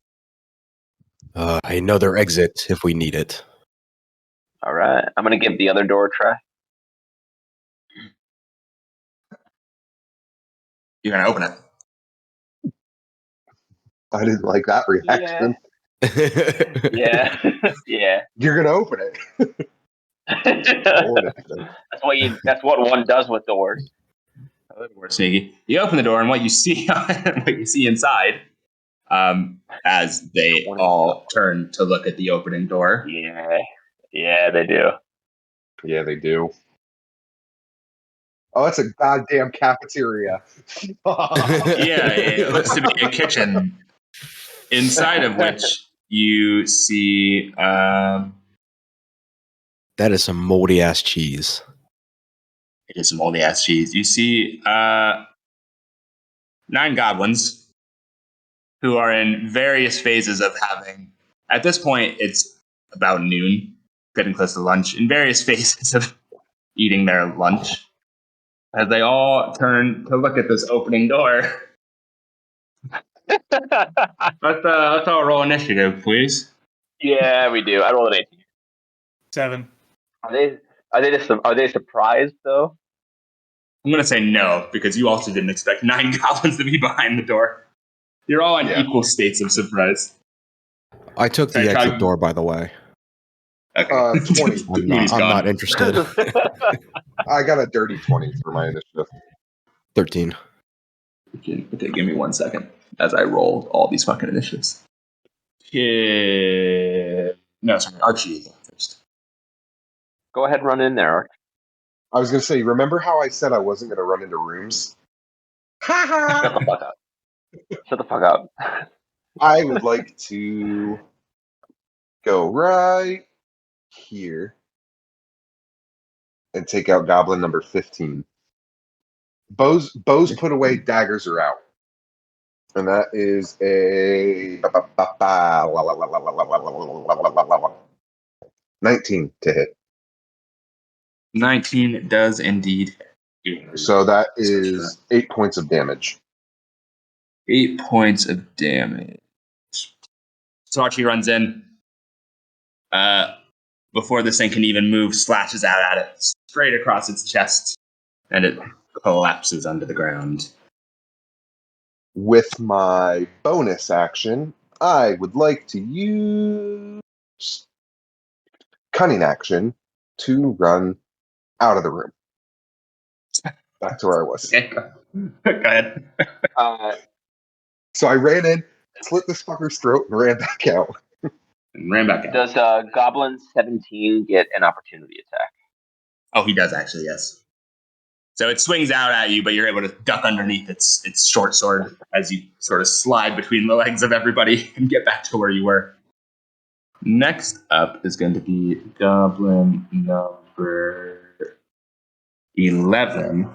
Another exit if we need it. All right, I'm gonna give the other door a try. You're gonna open it. I didn't like that reaction. Yeah. Yeah. You're gonna open it. That's what one does with doors. A little more sneaky. You open the door, and what you see inside, as they all turn to look at the opening door. Yeah, they do. Yeah, they do. Oh, it's a goddamn cafeteria. Yeah, it looks to be a kitchen, inside of which you see. That is some moldy ass cheese. It is some moldy ass cheese. You see 9 goblins who are in various phases of having. At this point, it's about noon, getting close to lunch. In various phases of eating their lunch, as they all turn to look at this opening door. Let's all roll initiative, please. Yeah, we do. I rolled an 18. 7. Are they surprised though? I'm gonna say no, because you also didn't expect 9 goblins to be behind the door. You're all in equal states of surprise. I took the exit door, by the way. Okay. 20. I'm not interested. I got a dirty 20 for my initiative. 13. Okay, give me 1 second as I roll all these fucking initiatives. No, sorry, Archie first. Go ahead, run in there, Arch. I was going to say, remember how I said I wasn't going to run into rooms? Shut the fuck up. Shut the fuck up. I would like to go right here and take out goblin number 15. Bows put away, daggers are out. And that is a 19 to hit. 19 does indeed. So that is 8 points of damage. 8 points of damage. So Archie runs in. Before this thing can even move, slashes out at it, straight across its chest, and it collapses under the ground. With my bonus action, I would like to use cunning action to run out of the room. Back to where I was. Okay, go ahead. So I ran in, slit this fucker's throat, and ran back out. And ran back out. Does Goblin 17 get an opportunity attack? Oh, he does actually, yes. So it swings out at you, but you're able to duck underneath its short sword as you sort of slide between the legs of everybody and get back to where you were. Next up is going to be Goblin number 11.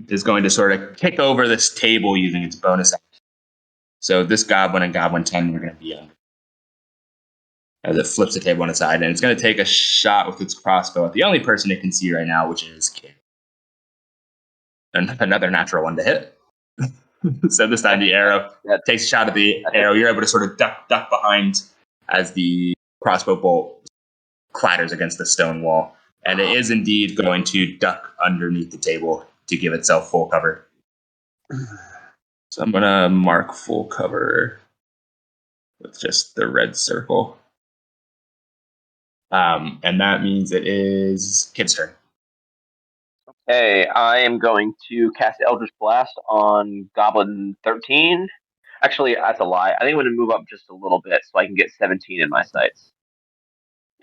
Is going to sort of kick over this table using its bonus action. So this Goblin and Goblin 10 are going to be under. As it flips the table on its side, and it's going to take a shot with its crossbow at the only person it can see right now, which is Kid. And another natural one to hit. So this time the arrow takes a shot at the arrow. You're able to sort of duck behind as the crossbow bolt clatters against the stone wall. And it is indeed going to duck underneath the table to give itself full cover. So I'm going to mark full cover with just the red circle. And that means it is Kid's turn. Okay, I am going to cast Eldritch Blast on Goblin 13. Actually, that's a lie. I think I'm going to move up just a little bit so I can get 17 in my sights.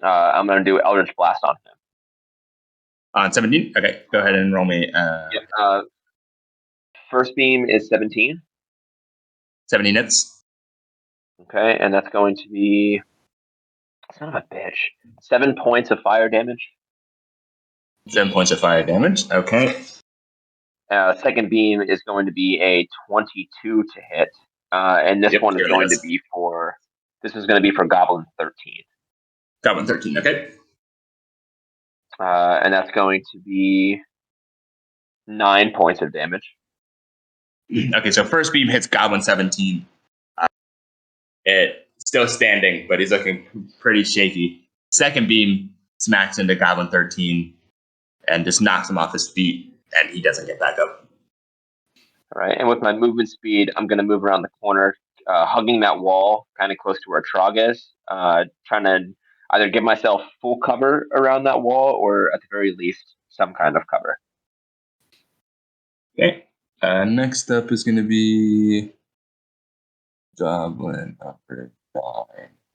I'm going to do Eldritch Blast on him. On 17? Okay, go ahead and roll me. Yep, first beam is 17. 17 hits. Okay, and that's going to be... Son of a bitch. 7 points of fire damage. 7 points of fire damage. Okay. Second beam is going to be a 22 to hit. And this one is going to be for... This is going to be for Goblin 13. Goblin 13, okay. And that's going to be 9 points of damage. Okay, so first beam hits Goblin 17. It's still standing, but he's looking pretty shaky. Second beam smacks into Goblin 13 and just knocks him off his feet, and he doesn't get back up. All right, and with my movement speed, I'm going to move around the corner, hugging that wall, kind of close to where Trog is, trying to either give myself full cover around that wall or, at the very least, some kind of cover. Okay. Next up is going to be Goblin number 9,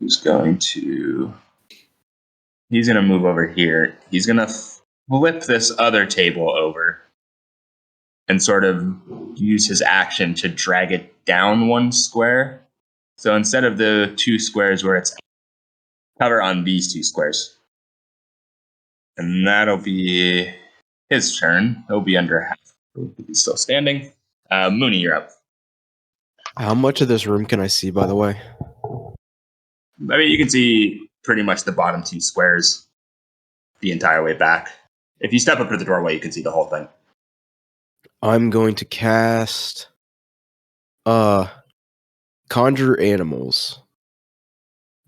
who's going to... He's going to move over here. He's going to flip this other table over and sort of use his action to drag it down one square. So instead of the 2 squares where it's cover on these 2 squares. And that'll be his turn. He'll be under half. He's still standing. Mooney, you're up. How much of this room can I see, by the way? I mean, you can see pretty much the bottom 2 squares the entire way back. If you step up to the doorway, you can see the whole thing. I'm going to cast Conjure Animals.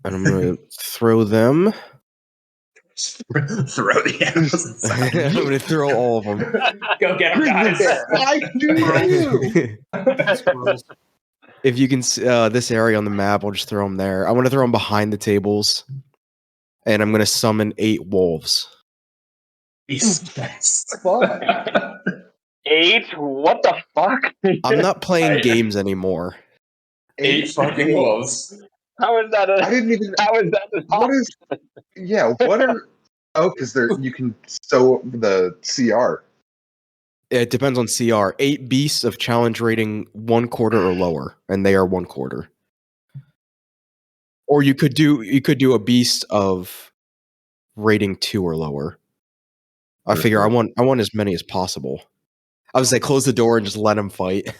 And I'm going to throw them. Throw the animals inside. I'm going to throw all of them. Go get them, guys. I do. If you can see this area on the map, I'll just throw them there. I want to throw them behind the tables. And I'm going to summon 8 wolves. Fuck. 8? What the fuck? I'm not playing games anymore. 8 fucking wolves. How is that? I didn't even. How is that? What is? Yeah. What are? Oh, because you can sew the CR. It depends on CR. 8 beasts of challenge rating 1/4 or lower, and they are 1/4. Or you could do a beast of rating 2 or lower. I figure I want as many as possible. I was like, close the door and just let them fight.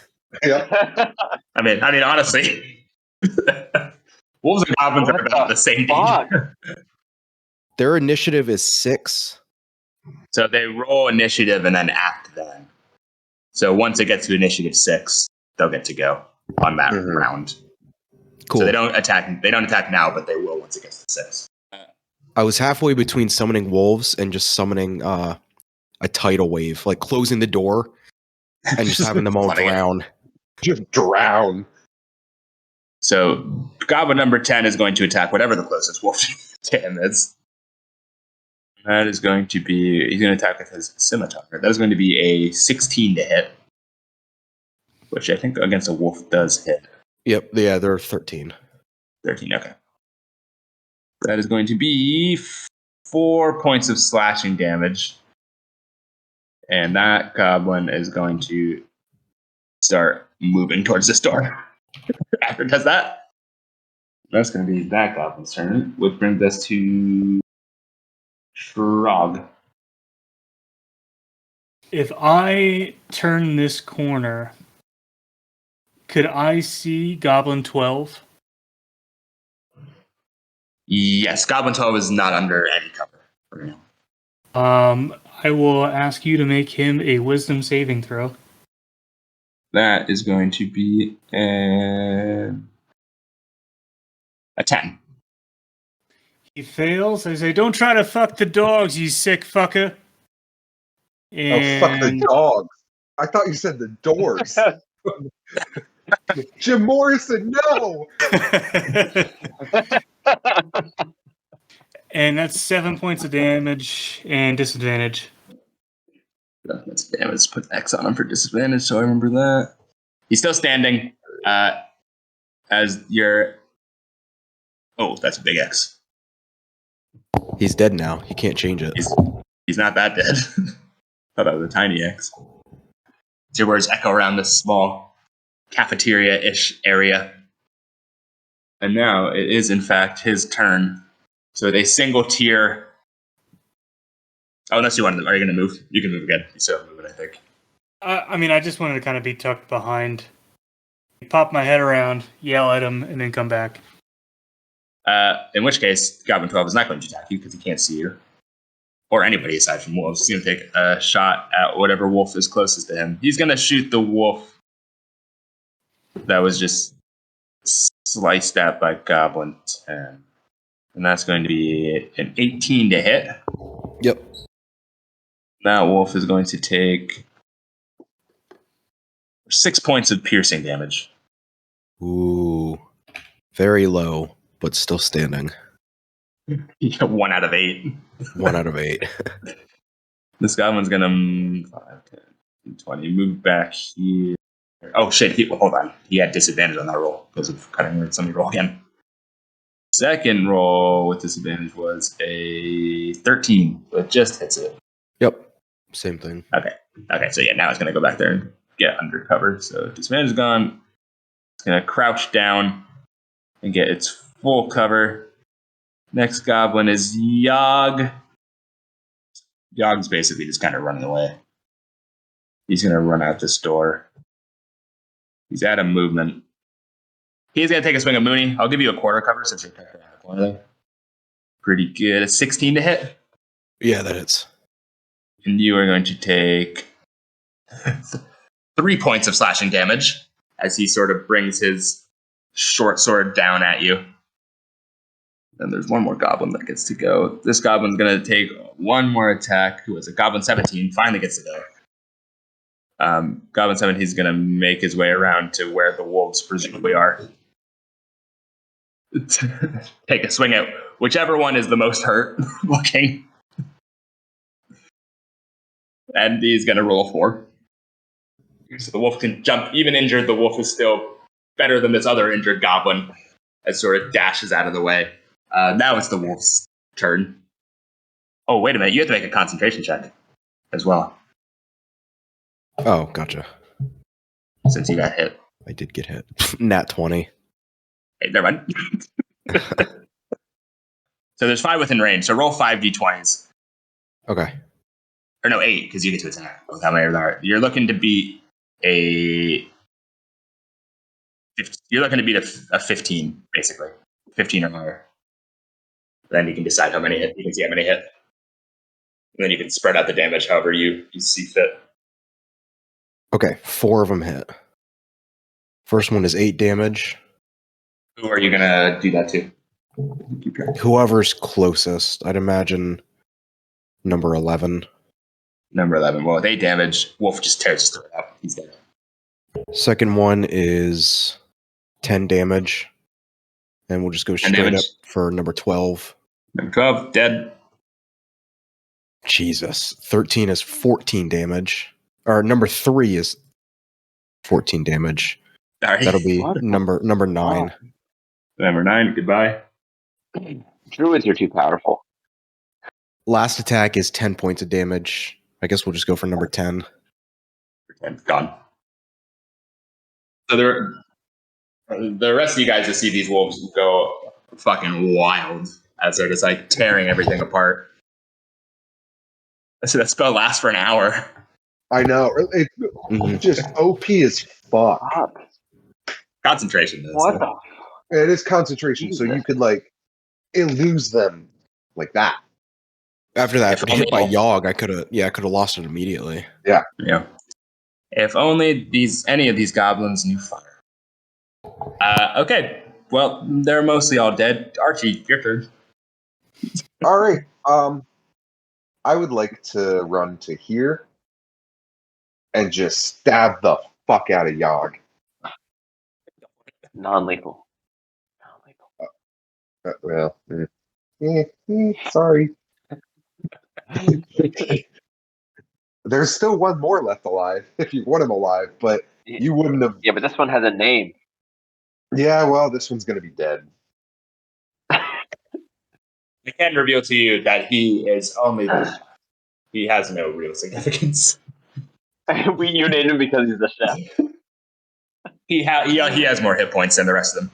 Yeah. I mean, honestly, wolves and goblins are about the same danger. Their initiative is 6. So they roll initiative and then act then. So once it gets to initiative 6, they'll get to go on that round. Cool. So they don't attack now, but they will once it gets to 6. I was halfway between summoning wolves and just summoning a tidal wave, like closing the door and just having them all drown. Just drown. So goblin number 10 is going to attack whatever the closest wolf to him is. That is going to be... He's going to attack with his scimitar. That is going to be a 16 to hit. Which I think against a wolf does hit. Yep, yeah, they're 13. 13, okay. That is going to be 4 points of slashing damage. And that goblin is going to start moving towards this door. After it does that, that's going to be that goblin's turn, which brings us to Shrog. If I turn this corner, could I see Goblin 12? Yes, Goblin 12 is not under any cover for now. I will ask you to make him a wisdom saving throw. That is going to be a 10. He fails. I say, don't try to fuck the dogs, you sick fucker. Oh, fuck the And dogs. I thought you said the doors. Jim Morrison, no! and that's 7 points of damage and disadvantage. That's damage. Put X on him for disadvantage, so I remember that. He's still standing. As your... Oh, that's a big X. He's dead now. He can't change it. He's not that dead. Thought that was a tiny X. So your words echo around this small cafeteria-ish area. And now it is, in fact, his turn. So they single tier... Oh, unless you want to... Are you going to move? You can move again. You still have moving, I think. I mean, I just wanted to kind of be tucked behind. Pop my head around, yell at him, and then come back. In which case, Goblin 12 is not going to attack you because he can't see you. Or anybody aside from wolves. He's going to take a shot at whatever wolf is closest to him. He's going to shoot the wolf that was just sliced at by Goblin 10. And that's going to be an 18 to hit. Yep. That wolf is going to take 6 points of piercing damage. Ooh. Very low, but still standing. 1 out of 8. 1 out of 8. This goblin's gonna 5, 10, 20 move back here. Oh shit! Hold on. He had disadvantage on that roll because of cutting word. Somebody roll again. Second roll with disadvantage was a 13. So it just hits it. Yep. Same thing. Okay. So yeah, now it's gonna go back there and get under cover. So disadvantage is gone. It's gonna crouch down and get its full cover. Next goblin is Yogg. Yogg's basically just kind of running away. He's going to run out this door. He's out of movement. He's going to take a swing at Mooney. I'll give you a quarter cover since you're kind of out of corner there. Pretty good. A 16 to hit. Yeah, that hits. And you are going to take 3 points of slashing damage as he sort of brings his short sword down at you. And there's one more goblin that gets to go. This goblin's going to take one more attack. Who is it? Goblin 17 finally gets to go. Goblin 17 is going to make his way around to where the wolves presumably are. Take a swing at whichever one is the most hurt looking. And he's going to roll a 4. So the wolf can jump. Even injured, the wolf is still better than this other injured goblin as sort of dashes out of the way. Now it's the wolf's turn. Oh, wait a minute. You have to make a concentration check as well. Oh, gotcha. Since you got hit. I did get hit. Nat 20. Hey, never mind. So there's 5 within range. So roll 5 d20s. Okay. Or no, 8, because you get to attack with how many there are. You're looking to beat a 15, basically. 15 or higher. Then you can decide how many hit. You can see how many hit. And then you can spread out the damage however you see fit. Okay, 4 of them hit. First one is 8 damage. Who are you going to do that to? Keep track. Whoever's closest. I'd imagine number 11. Number 11. Well, with 8 damage, Wolf just tears his throat out. He's dead. Second one is 10 damage. And we'll just go straight up for number 12. Number 12, dead. Jesus. 13 is 14 damage. Or number 3 is 14 damage. Sorry. That'll be number 9. Number 9, goodbye. Druids are too powerful. Last attack is 10 points of damage. I guess we'll just go for number 10. And gone. So the rest of you guys just see these wolves go fucking wild as they're just like tearing everything apart. So that spell lasts for an hour. I know. It's just OP as fuck. Fuck. Concentration. What the? It is concentration, so Jesus. you could like lose them like that. After that If hit by only- Yogg, I could have lost it immediately. Yeah. If only any of these goblins knew fire. Okay. Well, they're mostly all dead. Archie, your turn. All right. I would like to run to here and just stab the fuck out of Yogg. Non-lethal. Sorry. There's still one more left alive if you want him alive, but you wouldn't have. Yeah, but this one has a name. Yeah, well, this one's gonna be dead. I can reveal to you that he has no real significance. You named him because he's the chef. He has more hit points than the rest of them.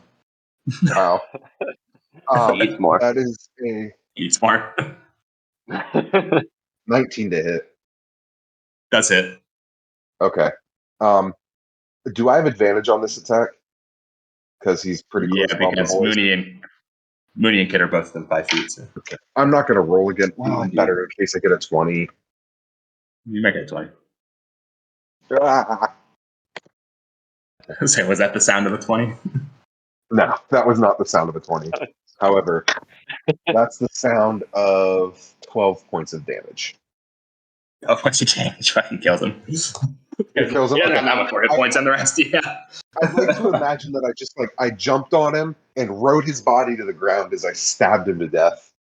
Wow. He eats more. That is a He's smart. 19 to hit. That's it. Okay. Do I have advantage on this attack? Because he's pretty close. Yeah, because Mooney and Kid are both within 5 feet. So. Okay. I'm not going to roll again. Well, better in case I get a 20. You might get a 20. Ah. So was that the sound of a 20? No, that was not the sound of a 20. However, that's the sound of 12 points of damage. Oh, what's your damage? Fucking kills him. It kills him? Yeah, Okay. not much more hit points than the rest. Yeah. I'd like to imagine that I jumped on him and rode his body to the ground as I stabbed him to death.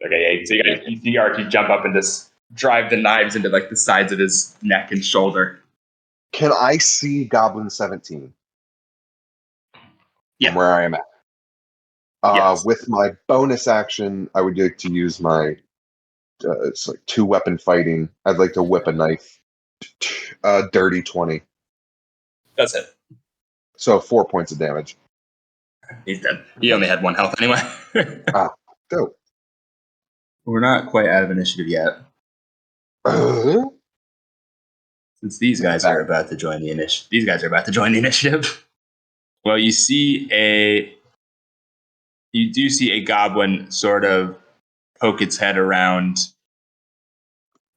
Okay, yeah. So you see Archie jump up and just drive the knives into like the sides of his neck and shoulder. Can I see Goblin 17? Yeah. From where I am at. Yes. With my bonus action, I would like to use my it's like 2-weapon fighting. I'd like to whip a knife. Dirty 20. That's it. So 4 points of damage. He's dead. He only had 1 health anyway. Dope. We're not quite out of initiative yet. Since these guys are about to join the initiative. Well, you do see a goblin sort of poke its head around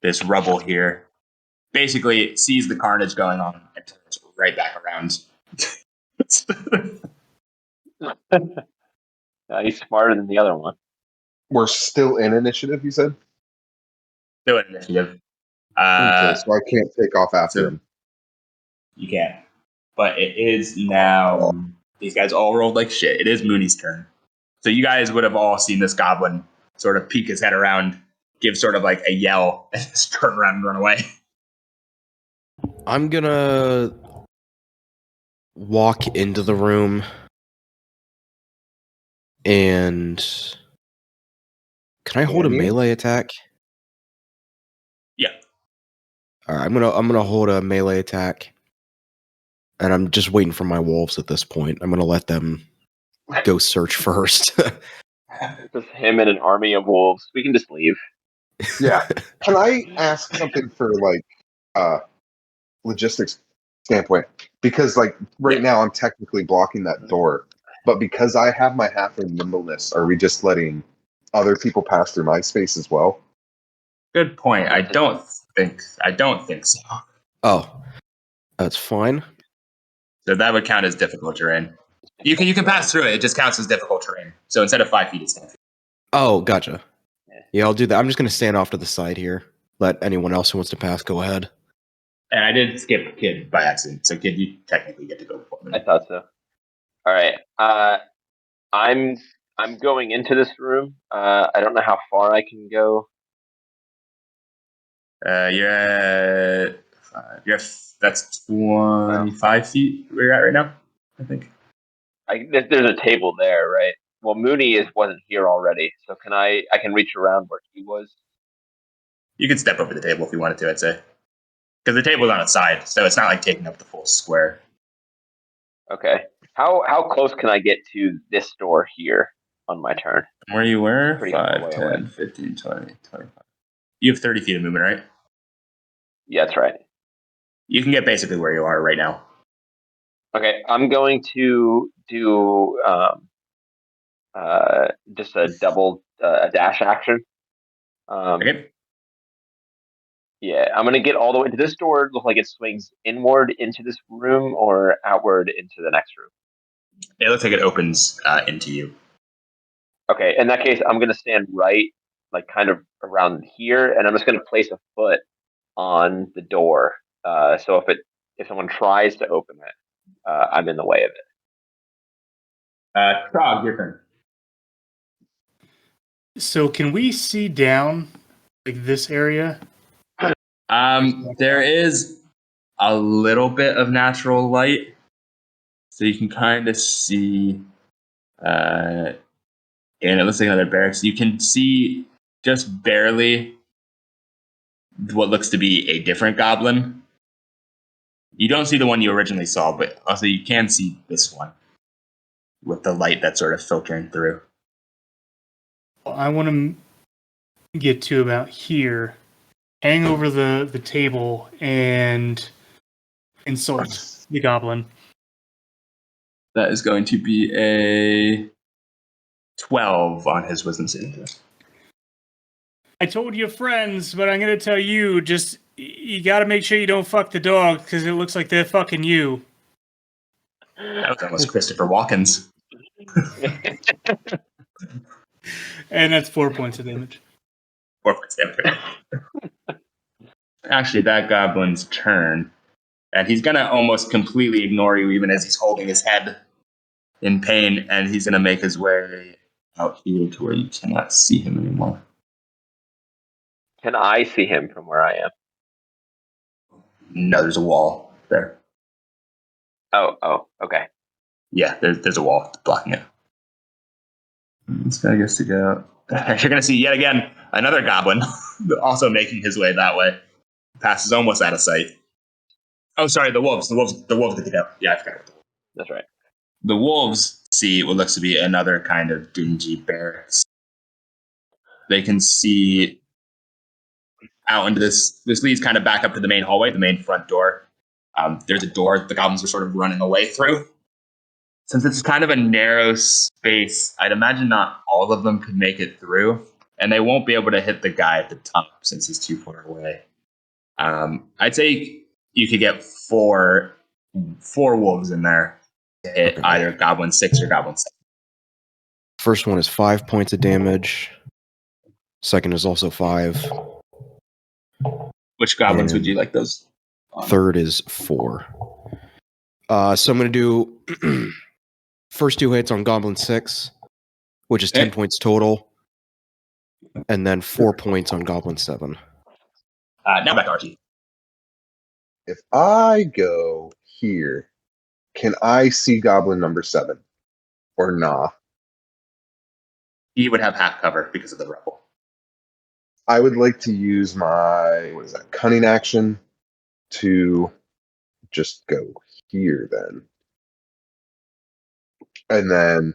this rubble here. Basically, it sees the carnage going on and turns right back around. He's smarter than the other one. We're still in initiative, you said? Still in initiative. Okay, so I can't take off after him. You can't. But it is now. These guys all rolled like shit. It is Mooney's turn. So you guys would have all seen this goblin sort of peek his head around, give sort of like a yell, and just turn around and run away. I'm gonna walk into the room and can I hold a melee attack? Yeah. All right, I'm gonna hold a melee attack, and I'm just waiting for my wolves at this point. I'm gonna let them go search first. Just him and an army of wolves. We can just leave. Yeah. Can I ask something for logistics standpoint? Because right now I'm technically blocking that door, but because I have my halfling nimbleness, are we just letting other people pass through my space as well? Good point. I don't think so. Oh, that's fine. So that would count as difficult terrain. You can pass through it. It just counts as difficult terrain. So instead of 5 feet, it's 10 feet. Oh, gotcha. Yeah, I'll do that. I'm just gonna stand off to the side here. Let anyone else who wants to pass go ahead. And I did skip Kid by accident. So Kid, you technically get to go before me. I thought so. All right. I'm going into this room. I don't know how far I can go. That's 25 feet where you're at right now, I think. There's a table there, right? Well, Mooney wasn't here already, so I can reach around where he was. You could step over the table if you wanted to, I'd say. Because the table's on its side, so it's not like taking up the full square. Okay. How close can I get to this door here on my turn? Where you were? Pretty far 5, away 10, away. 15, 20, 25. You have 30 feet of movement, right? Yeah, that's right. You can get basically where you are right now. Okay, I'm going to do just a double a dash action. Okay. Yeah, I'm gonna get all the way. Does this door look like it swings inward into this room or outward into the next room? It looks like it opens into you. Okay, in that case, I'm gonna stand right, like kind of around here, and I'm just gonna place a foot on the door. So if someone tries to open it, I'm in the way of it. Krog, your turn. So can we see down like this area? There is a little bit of natural light, so you can kind of see, and it looks like another barracks. You can see just barely what looks to be a different goblin. You don't see the one you originally saw, but also you can see this one with the light that's sort of filtering through. I want to get to about here, hang over the table, and insult the goblin. That is going to be a 12 on his wisdom saving throw. I told you friends, but I'm going to tell you, just, you got to make sure you don't fuck the dog, because it looks like they're fucking you. That was almost Christopher Walken's. And that's 4 points of damage. 4 points damage. Actually, that goblin's turn. And he's going to almost completely ignore you, even as he's holding his head in pain. And he's going to make his way out here to where you cannot see him anymore. Can I see him from where I am? No, there's a wall there. Oh, okay. Yeah, there's a wall blocking it. This guy gets to go. You're going to see yet again another goblin also making his way that way. Passes almost out of sight. Oh, sorry, the wolves. The wolves get to go. Yeah, I forgot about the wolves. That's right. The wolves see what looks to be another kind of dingy barracks. They can see out into this leads kind of back up to the main hallway, the main front door. There's a door the goblins are sort of running away through. Since it's kind of a narrow space, I'd imagine not all of them could make it through, and they won't be able to hit the guy at the top since he's too far away. I'd say you could get four wolves in there to hit either Goblin 6 or Goblin 7. First one is 5 points of damage. Second is also 5. Which goblins would you like those on? Third is 4. So I'm going to do first 2 hits on Goblin 6, which is 10 points total, and then 4 points on Goblin 7. Now back to Archie. If I go here, can I see Goblin number 7? Or nah? He would have half cover because of the rubble. I would like to use my, cunning action to just go here then. And then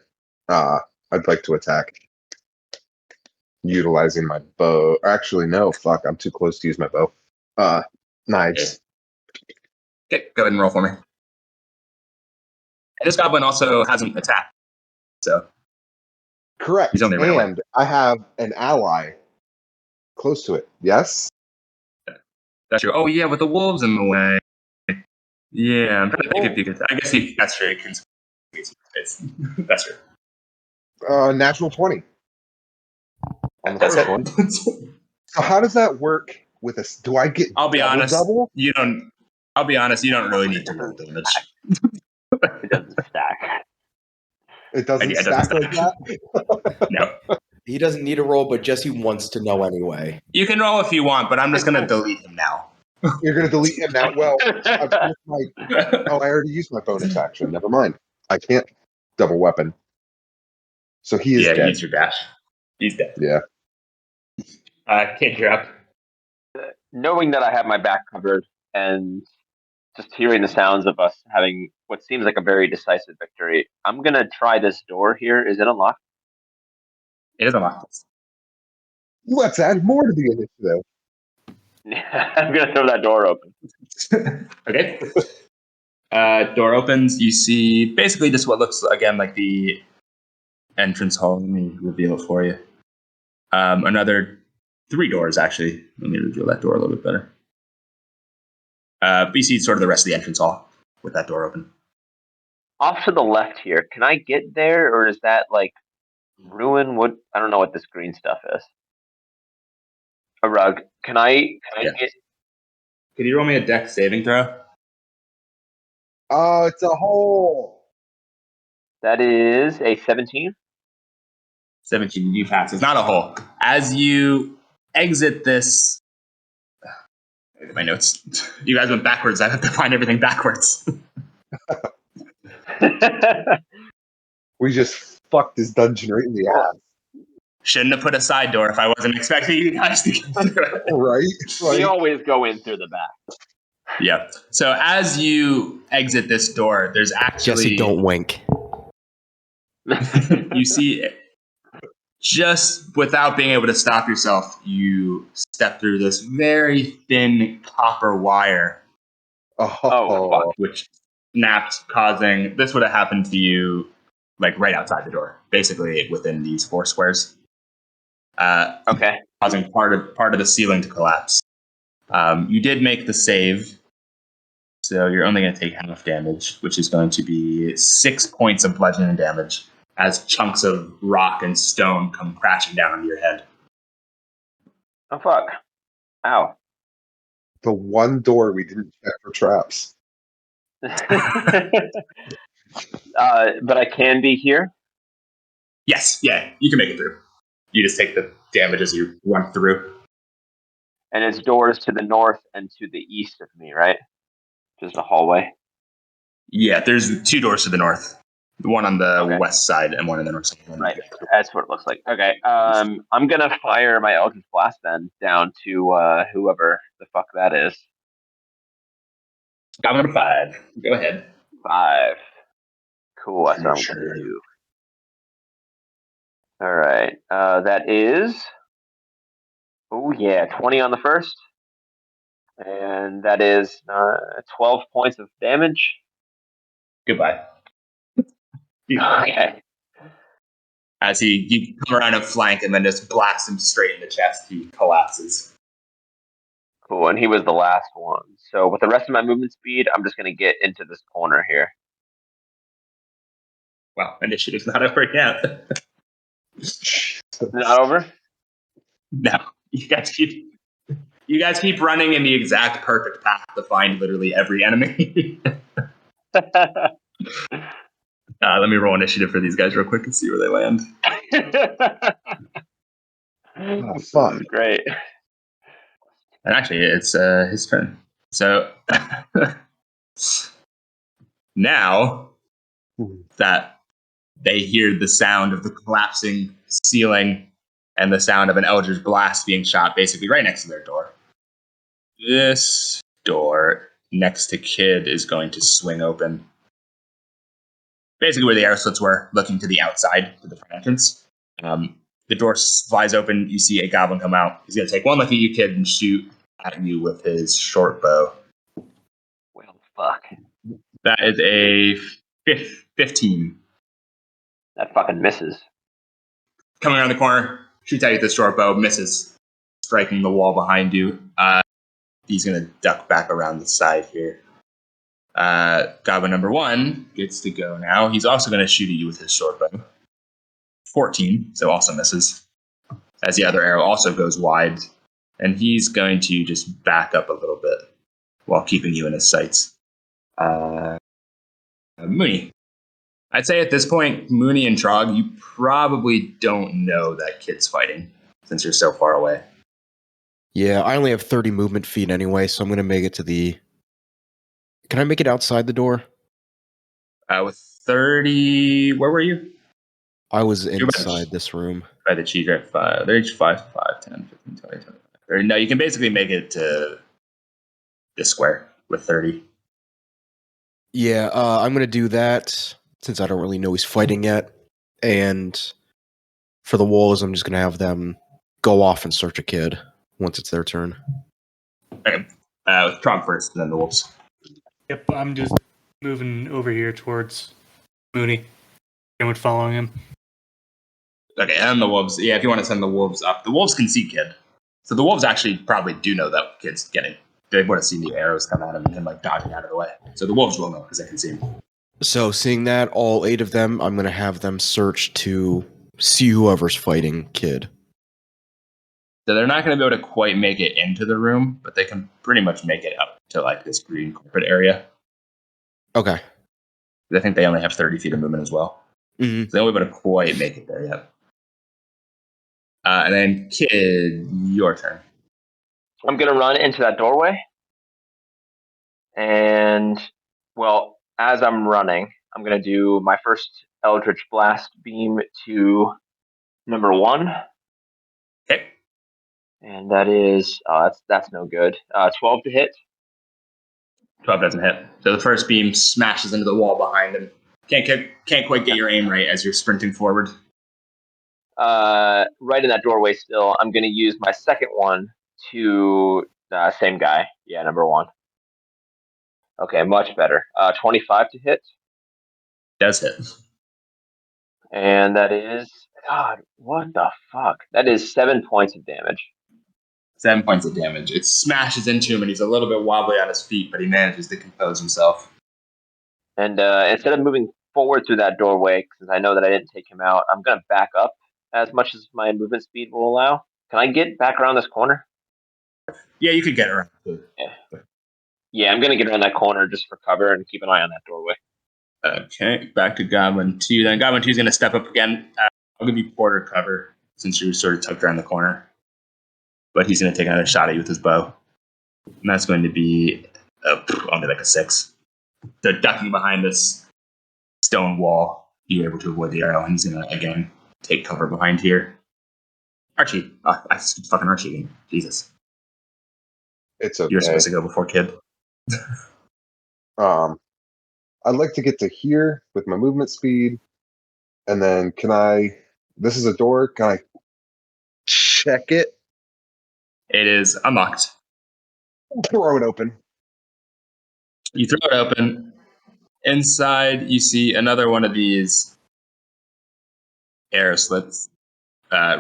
I'd like to attack utilizing my bow. Actually, no, fuck, I'm too close to use my bow. Knives. Okay, go ahead and roll for me. And this goblin also hasn't attacked, so. Correct. He's only ran away. I have an ally close to it. Yes? That's true. Oh, yeah, with the wolves in the way. Yeah, I'm trying to think if you could. I guess that's true. That's true. Natural 20. On the That's first it. one. So how does that work with us? Do I get I'll be honest. double? You don't. I'll be honest. You don't really need to roll damage. It doesn't stack. It doesn't stack like that? No. He doesn't need a roll, but Jesse wants to know anyway. You can roll if you want, but I'm just going to delete him now. You're going to delete him now? Well, I already used my bonus action. Never mind. I can't double weapon. So he is dead. Use your dash. He's dead. Yeah. Kid, you're up. knowing that I have my back covered and just hearing the sounds of us having what seems like a very decisive victory, I'm gonna try this door here. Is it unlocked? It is unlocked. Let's add more to the initiative. I'm gonna throw that door open. Okay. Door opens. You see basically just what looks again like the entrance hall. Let me reveal it for you. Another 3 doors actually. Let me reveal that door a little bit better. But you see sort of the rest of the entrance hall with that door open. Off to the left here. Can I get there, or is that like ruin? What I don't know what this green stuff is. A rug. Can I Yeah. get? Could you roll me a dex saving throw? Oh, it's a hole. That is a 17. 17. You pass. It's not a hole. As you exit this. My notes. You guys went backwards. I have to find everything backwards. We just fucked this dungeon right in the ass. Shouldn't have put a side door if I wasn't expecting you guys to get through it. Right? We Like, always go in through the back. Yeah. So as you exit this door, there's actually Jesse, don't wink. you see just without being able to stop yourself, you step through this very thin copper wire, Oh, fuck. which snapped, causing this would have happened to you like right outside the door, basically within these 4 squares. Okay. Causing part of the ceiling to collapse. You did make the save, so you're only going to take half damage, which is going to be 6 points of bludgeoning damage as chunks of rock and stone come crashing down on your head. Oh, fuck. Ow. the one door we didn't check for traps. But I can be here. Yes, yeah, you can make it through. You just take the damage as you run through. And it's doors to the north and to the east of me, right? Just a hallway. Yeah, there's 2 doors to the north. One on the Okay. west side and one on the north side. Right. That's what it looks like. Okay. I'm gonna fire my Eldritch Blast then down to whoever the fuck that is. Goblin number 5. Go ahead. 5. Cool. That's what I'm Sure. gonna do. All right. That is. Oh yeah, 20 on the first, and that is 12 points of damage. Goodbye. Okay. As you come around a flank and then just blast him straight in the chest, he collapses. Cool. And he was the last one. So with the rest of my movement speed, I'm just gonna get into this corner here. Well, initiative's not over yet. Not over. No, you guys keep running in the exact perfect path to find literally every enemy. Let me roll initiative for these guys real quick and see where they land. Oh, fun. Great. And actually, it's his turn. So now that they hear the sound of the collapsing ceiling and the sound of an Eldritch Blast being shot basically right next to their door, this door next to Kid is going to swing open. Basically where the arrow slits were, looking to the outside, to the front entrance. The door flies open. You see a goblin come out. He's going to take one look at you, Kid, and shoot at you with his short bow. Well, fuck. That is a 15. That fucking misses. Coming around the corner, shoots at you with his short bow, misses, striking the wall behind you. He's going to duck back around the side here. Goblin number 1 gets to go now. He's also going to shoot at you with his short bow. 14, so also misses. As the other arrow also goes wide. And he's going to just back up a little bit while keeping you in his sights. Mooney. I'd say at this point, Mooney and Trog, you probably don't know that Kid's fighting since you're so far away. Yeah, I only have 30 movement feet anyway, so I'm going to make it to the... Can I make it outside the door? With 30... Where were you? I was inside this room. By the cheese, right? 5, they're each 5, 10, 15, 20, 25, Or no, you can basically make it to this square with 30. Yeah, I'm gonna do that since I don't really know he's fighting yet. And for the walls, I'm just gonna have them go off and search a kid once it's their turn. Okay. With Trump first, and then the wolves. Yep, I'm just moving over here towards Mooney. Anyone following him? Okay, and the wolves. Yeah, if you want to send the wolves up, the wolves can see kid. So the wolves actually probably do know that kid's getting. They would have seen the arrows come at him and him like dodging out of the way. So the wolves will know because they can see him. So, seeing that, all 8 of them, I'm gonna have them search to see whoever's fighting kid. So they're not going to be able to quite make it into the room, but they can pretty much make it up to like this green carpet area. Okay. I think they only have 30 feet of movement as well. Mm-hmm. So they won't be able to quite make it there yet. And then kid, your turn. I'm gonna run into that doorway, and well, as I'm running, I'm gonna do my first Eldritch Blast beam to number 1, Okay. and that is that's no good. 12 to hit. 12 doesn't hit. So the first beam smashes into the wall behind him. Can't quite get your aim right as you're sprinting forward. Right in that doorway still. I'm gonna use my second one to same guy. Yeah, number 1. Okay, much better. 25 to hit. Does hit. And that is, God, what the fuck? That is 7 points of damage. 7 points of damage. It smashes into him, and he's a little bit wobbly on his feet, but he manages to compose himself. And instead of moving forward through that doorway, since I know that I didn't take him out, I'm going to back up as much as my movement speed will allow. Can I get back around this corner? Yeah, you could get around. Yeah, I'm going to get around that corner just for cover and keep an eye on that doorway. Okay, back to Goblin 2. Then Goblin 2 is going to step up again. I'll give you Porter cover since you were sort of tucked around the corner. But he's going to take another shot at you with his bow. And that's going to be only like a 6. So ducking behind this stone wall, you're able to avoid the arrow. And he's going to, again, take cover behind here. Archie. Oh, I skipped fucking Archie again. Jesus. It's okay. You're supposed to go before Kid. I'd like to get to here with my movement speed, and then can I? This is a door. Can I check it? It is unlocked. Throw it open. You throw it open. Inside, you see another one of these arrow slits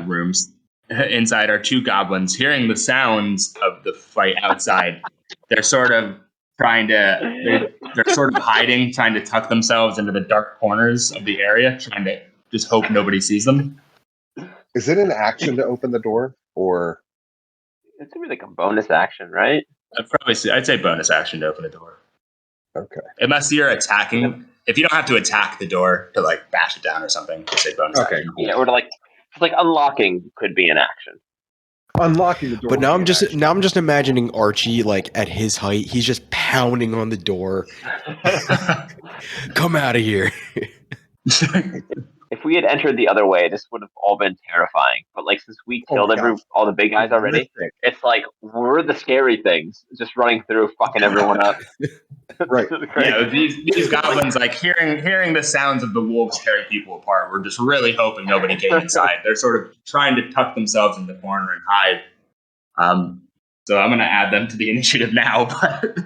rooms. Inside are 2 goblins. Hearing the sounds of the fight outside, they're sort of they're sort of hiding, trying to tuck themselves into the dark corners of the area, trying to just hope nobody sees them. Is it an action to open the door, or It's going to be like a bonus action, right? I'd say bonus action to open a door. okay? Unless you're attacking. If you don't have to attack the door to like bash it down or something, just say bonus Okay, action. cool. Yeah, or to like unlocking could be an action. Unlocking the door. But now would I'm be an just action. imagining Archie like at his height. He's just pounding on the door. Come out of here. If we had entered the other way, this would have all been terrifying. But like, since we Oh killed my God. all the big guys already, Horrific. it's like we're the scary things, just running through, fucking everyone up. Right. Yeah, these goblins, like hearing the sounds of the wolves tearing people apart, we're just really hoping nobody came inside. They're sort of trying to tuck themselves in the corner and hide. So I'm going to add them to the initiative now. But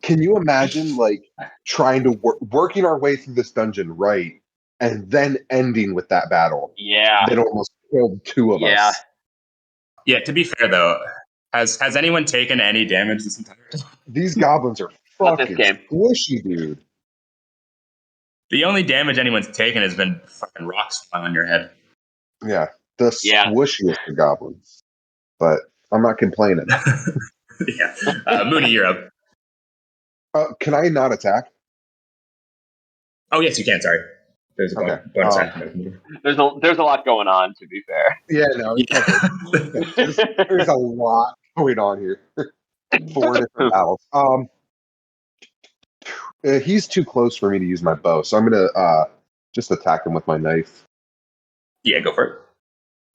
Can you imagine like trying to working our way through this dungeon right, and then ending with that battle Yeah, that almost killed 2 of us? yeah, to be fair though, has anyone taken any damage this entire time? These goblins are Not this fucking game. squishy, dude. The only damage anyone's taken has been fucking rocks flying on your head. Yeah, the Yeah. squishiest of goblins. But I'm not complaining. Yeah, Mooney, you're up. Can I not attack? Oh yes, you can. Sorry, there's a Okay. bonus action. there's a lot going on. To be fair, Yeah, no. There's a lot going on here. 4 different battles. He's too close for me to use my bow, so I'm gonna just attack him with my knife. Yeah, go for it.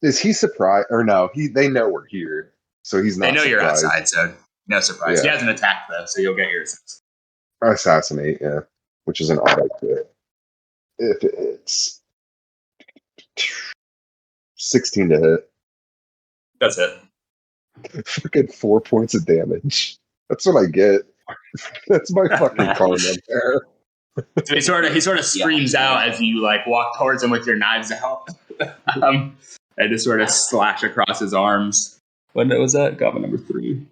Is he surprised or no? They know we're here. So he's not They know you're surprised. outside, so no surprise. He Yeah. hasn't attacked, though, so you'll get your assist. Assassinate, yeah. Which is an auto hit. If it's 16 to hit. That's it. Fucking 4 points of damage. That's what I get. That's my fucking karma there. So he sort of screams out as you like walk towards him with your knives out, and just sort of slash across his arms. What was that? Goblin number 3.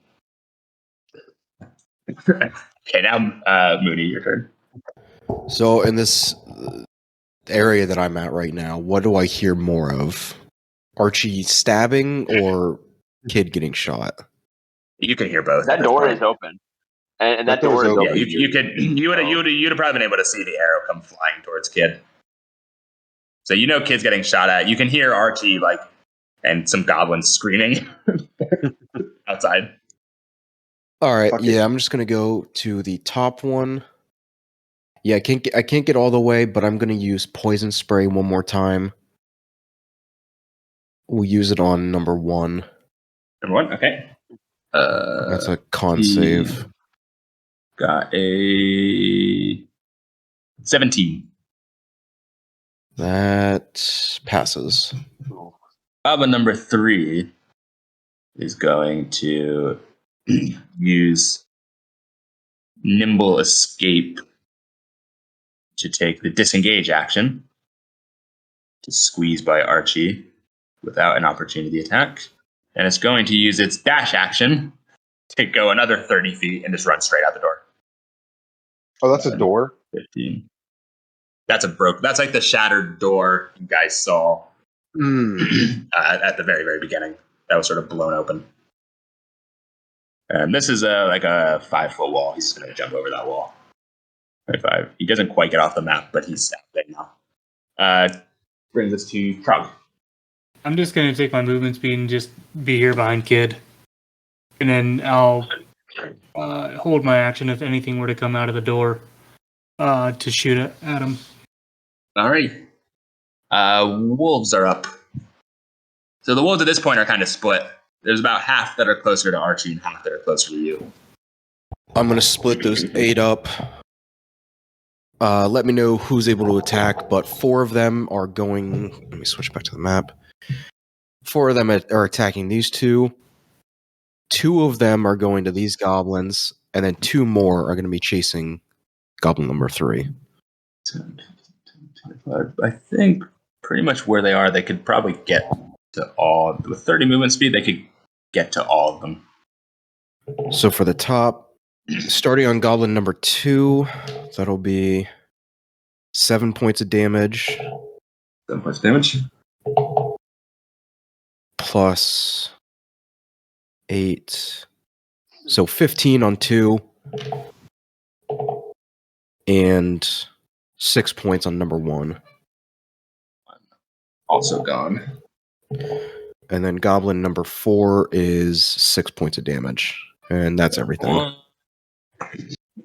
Okay, now Mooney, your turn. So in this area that I'm at right now, what do I hear more of? Archie stabbing or kid getting shot? You can hear both. That door is open, and that door is door's open. Yeah, you'd have probably been able to see the arrow come flying towards Kid. So you know Kid's getting shot at. You can hear Archie and some goblins screaming outside. All right, Fuck it. yeah, I'm just gonna go to the top one. Yeah, I can't get all the way, but I'm gonna use poison spray one more time. We'll use it on number 1. Number 1, okay. That's a con save. Got a 17. That passes. Goblin number 3 is going to use Nimble Escape to take the disengage action to squeeze by Archie without an opportunity attack. And it's going to use its dash action to go another 30 feet and just run straight out the door. Oh, that's a door? 15. That's like the shattered door you guys saw at the very, very beginning. That was sort of blown open. And this is like a 5-foot wall. He's going to jump over that wall. 25. He doesn't quite get off the map, but he's out there now. Brings us to Krug. I'm just going to take my movement speed and just be here behind Kid. And then I'll hold my action if anything were to come out of the door to shoot at him. All right. Wolves are up. So the wolves at this point are kind of split. There's about half that are closer to Archie and half that are closer to you. I'm gonna split those 8 up. Let me know who's able to attack, but 4 of them are going... Let me switch back to the map. 4 of them are attacking these 2. 2 of them are going to these goblins, and then 2 more are going to be chasing goblin number 3. 10, 25. I think pretty much where they are, they could probably get to all... With 30 movement speed, they could get to all of them. So for the top, starting on goblin number 2, that'll be 7 points of damage. 7 points of damage. Plus 8. So 15 on 2. And 6 points on number 1. Also gone. And then goblin number 4 is 6 points of damage. And that's everything.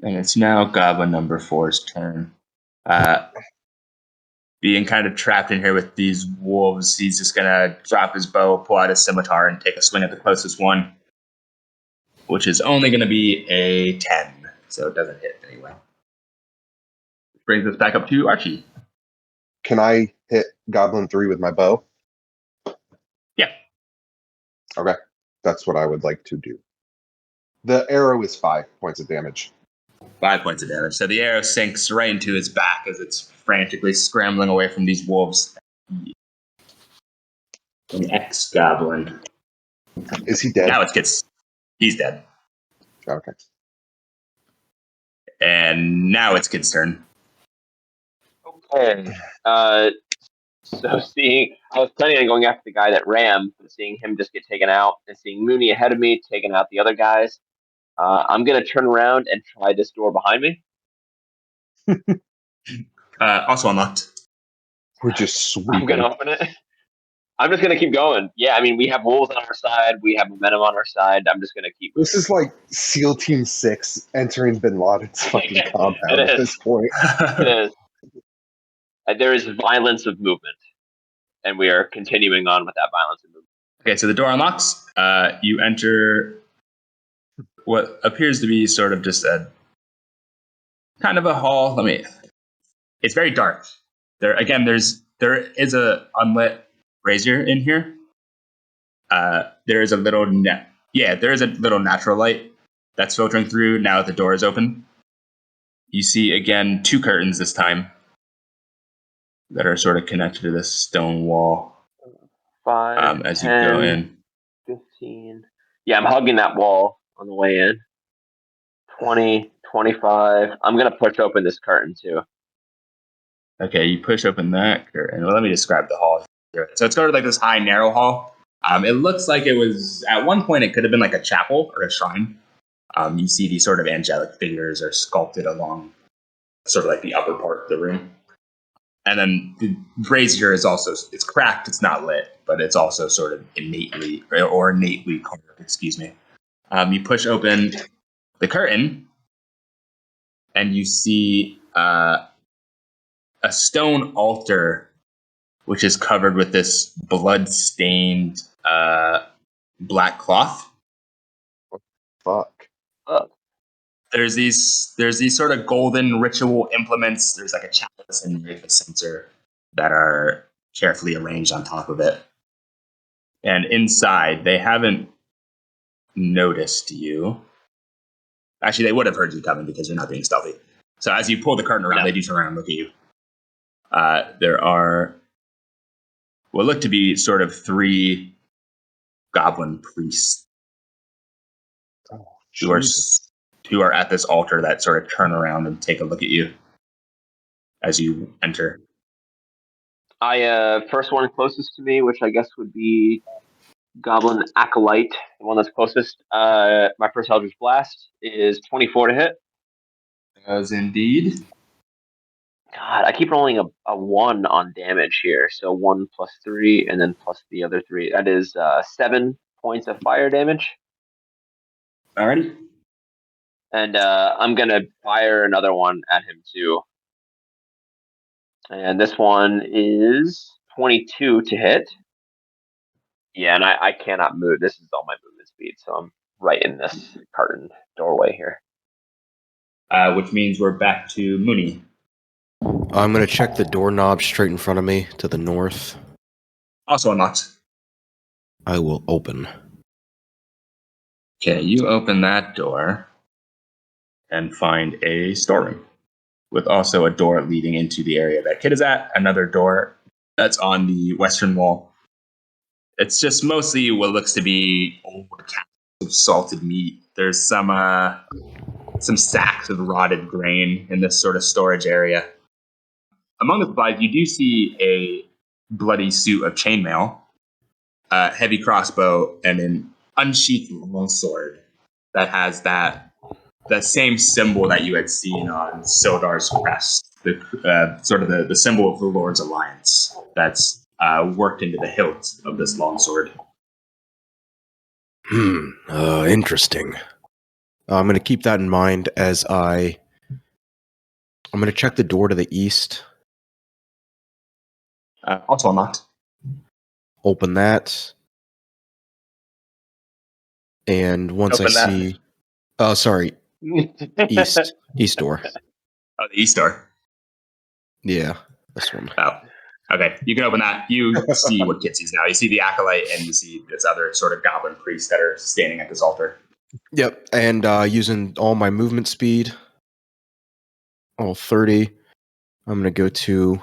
And it's now goblin number 4's turn. Being kind of trapped in here with these wolves, he's just going to drop his bow, pull out his scimitar, and take a swing at the closest one, which is only going to be a 10, so it doesn't hit anyway. Which brings us back up to Archie. Can I hit Goblin 3 with my bow? Yeah. Okay. That's what I would like to do. The arrow is 5 points of damage. 5 points of damage. So the arrow sinks right into his back as it's frantically scrambling away from these wolves. An ex-goblin. Is he dead? Now it's Kid's. He's dead. Okay. And now it's Kid's turn. Okay. So I was planning on going after the guy that ran, but seeing him just get taken out, and seeing Mooney ahead of me taking out the other guys, I'm going to turn around and try this door behind me. Also unlocked. We're just I'm sweeping. going to open it. I'm just going to keep going. Yeah, I mean, we have wolves on our side. We have momentum on our side. I'm just going to keep moving. This is like SEAL Team 6 entering Bin Laden's fucking compound at this point. It is. There is violence of movement, and we are continuing on with that violence of movement. Okay, so the door unlocks. You enter what appears to be sort of just a kind of a hall. It's very dark. There is a unlit brazier in here. There is a little natural light that's filtering through now that the door is open. You see again 2 curtains this time that are sort of connected to this stone wall. 5, As 10, you go in. 15. Yeah, I'm hugging that wall on the way in. 20, 25. I'm going to push open this curtain too. Okay, you push open that curtain. Well, let me describe the hall. So it's sort of like this high, narrow hall. It looks like it was, at one point, it could have been like a chapel or a shrine. You see these sort of angelic figures are sculpted along sort of like the upper part of the room. And then the brazier is also, it's cracked, it's not lit, but it's also sort of innately carved, excuse me. You push open the curtain, and you see a stone altar, which is covered with this blood-stained black cloth. Fuck. There's these sort of golden ritual implements. There's like a chalice and a censer that are carefully arranged on top of it. And inside, they haven't noticed you. Actually, they would have heard you coming because you're not being stealthy. So as you pull the curtain around, They do turn around and look at you. There are what look to be sort of 3 goblin priests who are at this altar that sort of turn around and take a look at you as you enter. I first one closest to me, which I guess would be Goblin Acolyte, the one that's closest. My first Eldritch Blast is 24 to hit. As indeed. God, I keep rolling a 1 on damage here. So 1 plus 3, and then plus the other 3. That is 7 points of fire damage. Alrighty. And I'm going to fire another one at him too. And this one is 22 to hit. Yeah, and I cannot move. This is all my movement speed, so I'm right in this curtain doorway here. Which means we're back to Mooney. I'm going to check the doorknob straight in front of me to the north. Also unlocked. I will open. Okay, you open that door and find a storeroom with also a door leading into the area that Kid is at. Another door that's on the western wall. It's just mostly what looks to be old casks of salted meat. There's some sacks of rotted grain in this sort of storage area. Among the supplies, you do see a bloody suit of chainmail, a heavy crossbow, and an unsheathed longsword that has that same symbol that you had seen on Sildar's crest, the symbol of the Lord's Alliance that's worked into the hilt of this longsword. Interesting. I'm going to keep that in mind as I'm going to check the door to the east. Also unlocked. Open that. And once Open that. see... Oh, sorry. East. East door. Oh, the east door. Yeah, this one. Oh, okay. You can open that. You see what Kit sees now. You see the acolyte, and you see this other sort of goblin priest that are standing at this altar. Yep, and using all my movement speed, all 30, I'm going to go to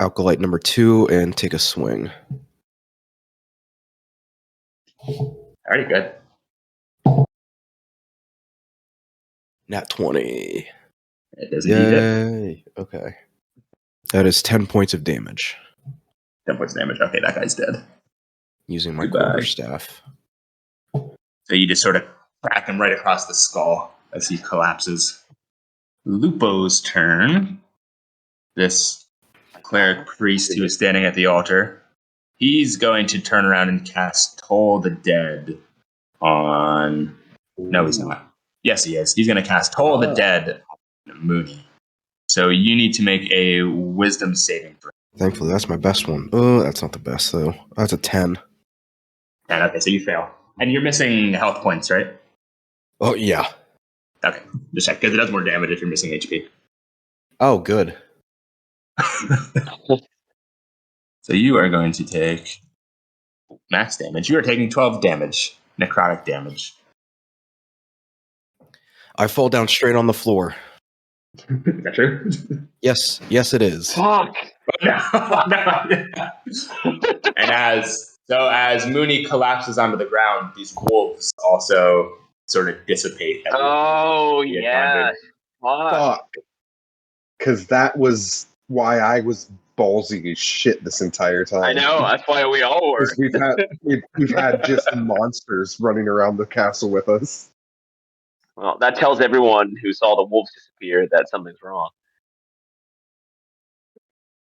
acolyte number 2 and take a swing. Alrighty, good. Nat 20. It does indeed hit. Yay. Okay. That is 10 points of damage. 10 points of damage. Okay, that guy's dead. Using my Goodbye. quarterstaff. So you just sort of crack him right across the skull as he collapses. Lupo's turn. This cleric priest who is standing at the altar. He's going to turn around and cast Toll the Dead on... No, he's not. Yes, he is. He's going to cast Toll the Dead on Mooney. So you need to make a wisdom saving throw. Thankfully, that's my best one. Oh, that's not the best, though. That's a 10. And okay, so you fail. And you're missing health points, right? Oh, yeah. Okay, just check, because it does more damage if you're missing HP. Oh, good. So you are going to take max damage. You are taking 12 damage, necrotic damage. I fall down straight on the floor. Is that true? Yes, it is. Fuck. No. And as Mooney collapses onto the ground, these wolves also sort of dissipate. Oh, Yeah, yeah. Fuck. Fuck. Because that was why I was ballsy as shit this entire time. I know. That's why we all were. 'Cause we've had just monsters running around the castle with us. Well, that tells everyone who saw the wolves disappear that something's wrong.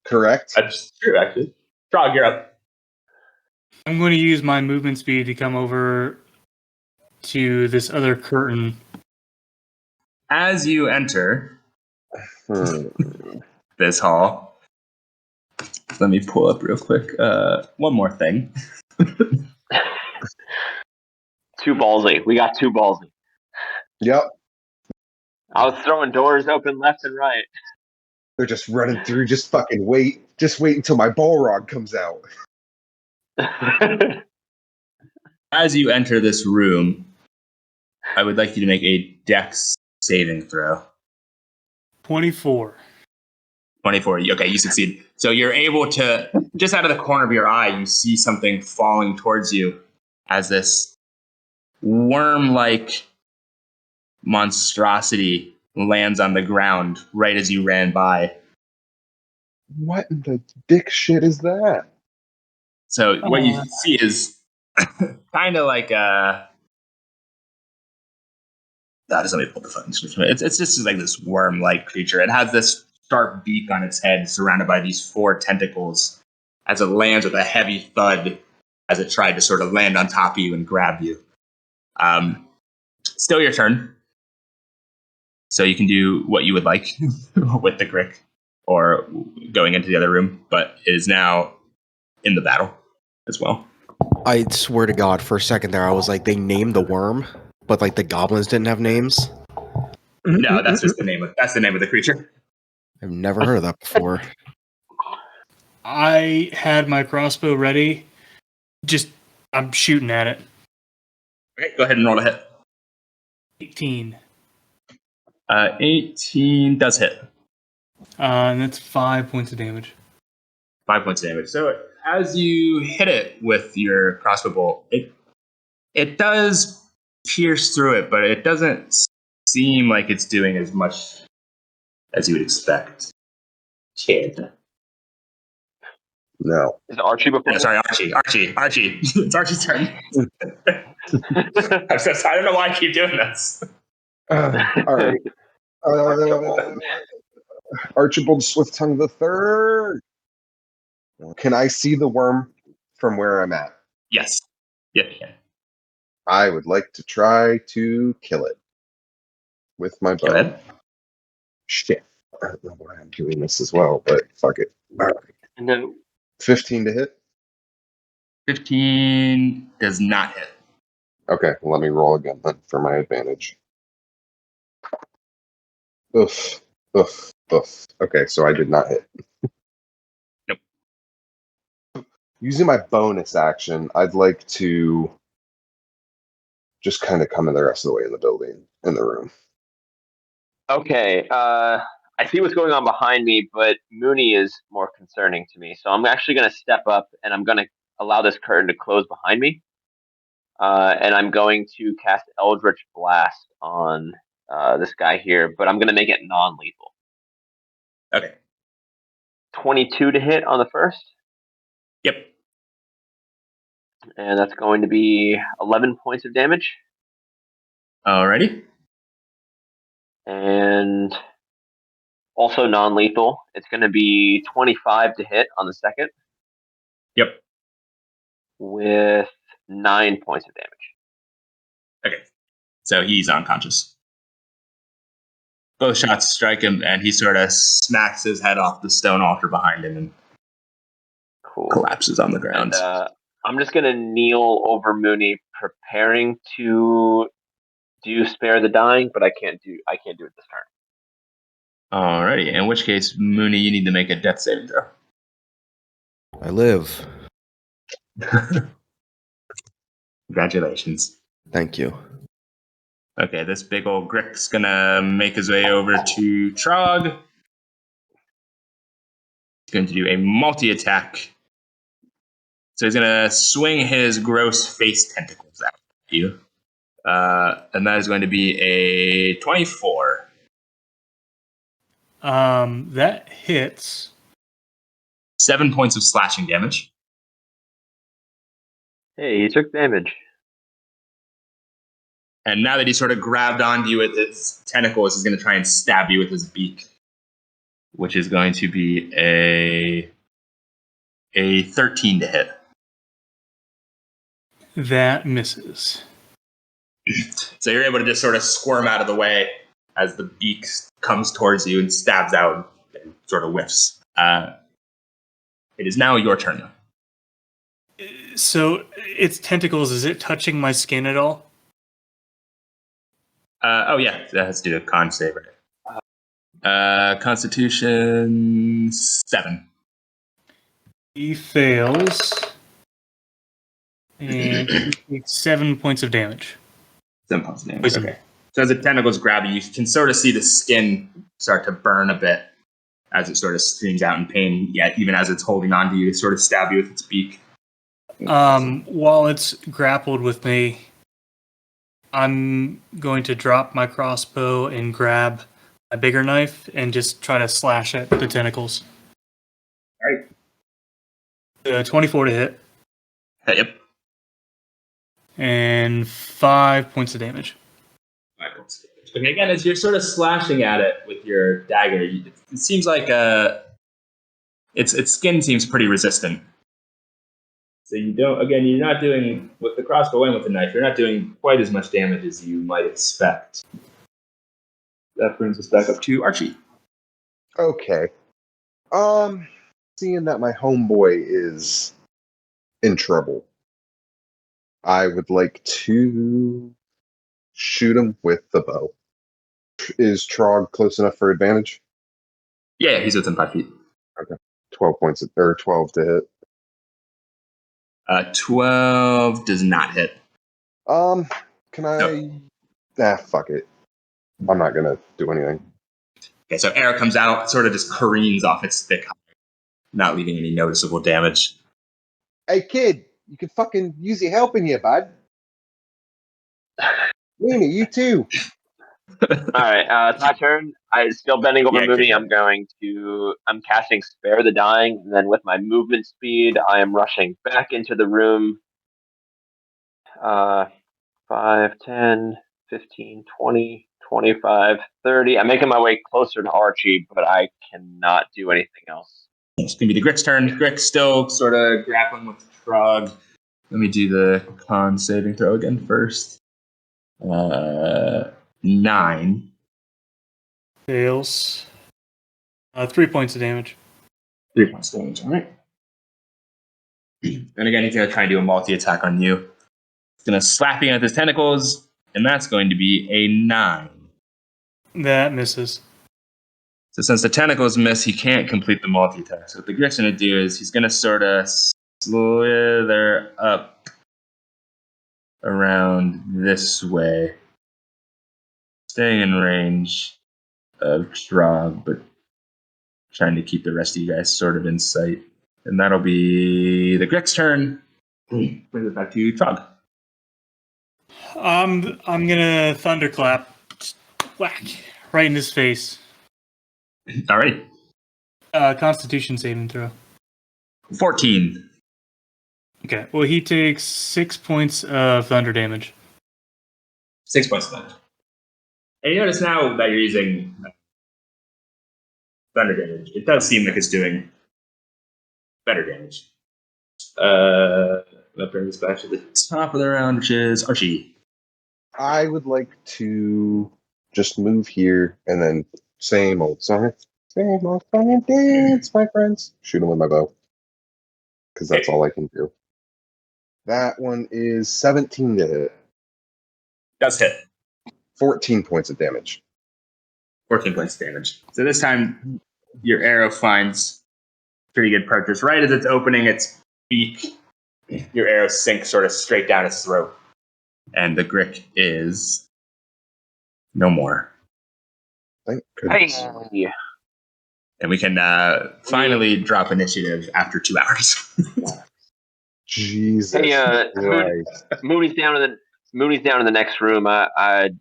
Correct? That's true, actually. Trog, you're up. I'm going to use my movement speed to come over to this other curtain. As you enter Hmm. this hall, let me pull up real quick. One more thing. Too ballsy. We got too ballsy. Yep. I was throwing doors open left and right. They're just running through. Just fucking wait. Just wait until my Balrog comes out. As you enter this room, I would like you to make a dex saving throw. 24. 24. Okay, you succeed. So you're able to, just out of the corner of your eye, you see something falling towards you as this worm-like monstrosity lands on the ground right as you ran by. What in the dick shit is that? So what you see is kind of like just let me pull the fucking description. It's just like this worm-like creature. It has this sharp beak on its head, surrounded by these 4 tentacles, as it lands with a heavy thud as it tried to sort of land on top of you and grab you. Still your turn. So you can do what you would like with the Grick or going into the other room, but it is now in the battle as well. I swear to God, for a second there, I was like, they named the worm, but like the goblins didn't have names. No, that's just the name of the creature. I've never heard of that before. I had my crossbow ready. I'm shooting at it. Okay, go ahead and roll a hit. 18. 18 does hit. And that's 5 points of damage. 5 points of damage. So as you hit it with your crossbow bolt, it does pierce through it, but it doesn't seem like it's doing as much as you would expect. Kid. No. Is Archie before? No, sorry, Archie. It's Archie's turn. I'm so sorry. I don't know why I keep doing this. All right. Archibald Swift-Tongue the Third. Can I see the worm from where I'm at? Yes. Yeah, you can. I would like to try to kill it with my bow. Go ahead. Shit. I don't know why I'm doing this as well, but fuck it. All right. And then 15 to hit? 15 does not hit. Okay, let me roll again then for my advantage. Oof. Okay, so I did not hit. Nope. Using my bonus action, I'd like to just kind of come in the rest of the way in the room. okay, I see what's going on behind me, but Mooney is more concerning to me. So I'm actually going to step up and I'm going to allow this curtain to close behind me. And I'm going to cast Eldritch Blast on this guy here, but I'm going to make it non-lethal. Okay. 22 to hit on the first. Yep. And that's going to be 11 points of damage. Alrighty. And also non-lethal. It's going to be 25 to hit on the second. Yep. With 9 points of damage. Okay. So he's unconscious. Both shots strike him, and he sort of smacks his head off the stone altar behind him and Cool. collapses on the ground. And, I'm just gonna kneel over Mooney, preparing to do spare the dying, but I can't do it this turn. Alrighty. In which case, Mooney, you need to make a death saving throw. I live. Congratulations. Thank you. Okay, this big old Grick's gonna make his way over to Trog. He's going to do a multi-attack. So he's gonna swing his gross face tentacles at you. And that is going to be a 24. That hits. 7 points of slashing damage. Hey, you took damage. And now that he sort of grabbed onto you with his tentacles, he's going to try and stab you with his beak, which is going to be a 13 to hit. That misses. So you're able to just sort of squirm out of the way as the beak comes towards you and stabs out and sort of whiffs. It is now your turn, though. So its tentacles, is it touching my skin at all? Oh, yeah, that has to do with con saver. Constitution 7. He fails. And he takes 7 points of damage. 7 points of damage. Poison. Okay. So as the tentacles grab you, you can sort of see the skin start to burn a bit as it sort of screams out in pain, yet even as it's holding on to you to sort of stab you with its beak. While it's grappled with me, I'm going to drop my crossbow and grab a bigger knife and just try to slash at the tentacles. All right. 24 to hit. Yep. And 5 points of damage. 5 points of damage. Okay, again, as you're sort of slashing at it with your dagger, it seems like its skin seems pretty resistant. So you're not doing, with the crossbow and with the knife, you're not doing quite as much damage as you might expect. That brings us back up to Archie. Okay. Seeing that my homeboy is in trouble, I would like to shoot him with the bow. Is Trog close enough for advantage? Yeah, he's within 5 feet. 12 to hit. 12 does not hit. Can I? Fuck it. I'm not gonna do anything. Okay, so air comes out, sort of just careens off its thick hide, not leaving any noticeable damage. Hey, kid, you can fucking use your help in here, bud. Lena, you too. Alright, it's my turn. I'm still bending over Yeah, Mooney. good. I'm casting Spare the Dying, and then with my movement speed, I am rushing back into the room. 5, 10, 15, 20, 25, 30. I'm making my way closer to Archie, but I cannot do anything else. It's going to be the Grick's turn. Grick's still sort of grappling with the frog. Let me do the con saving throw again first. 9. Fails. 3 points of damage. 3 points of damage, all right. And again, he's going to try and do a multi-attack on you. He's going to slap you at his tentacles, and that's going to be a 9. That misses. So since the tentacles miss, he can't complete the multi-attack. So what the Grick's going to do is he's going to sort of slither up around this way, staying in range of Trog, but trying to keep the rest of you guys sort of in sight. And that'll be the Grick's turn. Brings it back to Trog. I'm gonna thunderclap, just whack right in his face. All right. Constitution saving throw. 14. Okay. Well, he takes 6 points of thunder damage. 6 points of damage. And you notice now that you're using thunder damage, it does seem like it's doing better damage. That brings us back to the top of the round, which is Archie. I would like to just move here and then same old song and dance, my friends. Shoot him with my bow. Because that's all I can do. That one is 17 to hit. Does hit. 14 points of damage. 14 points of damage. So this time, your arrow finds pretty good purchase. Right as it's opening its beak, your arrow sinks sort of straight down its throat. And the Grick is no more. Thank goodness. Hey, And we can finally drop initiative after 2 hours. Jesus hey, Christ. Mooney's down in the next room. I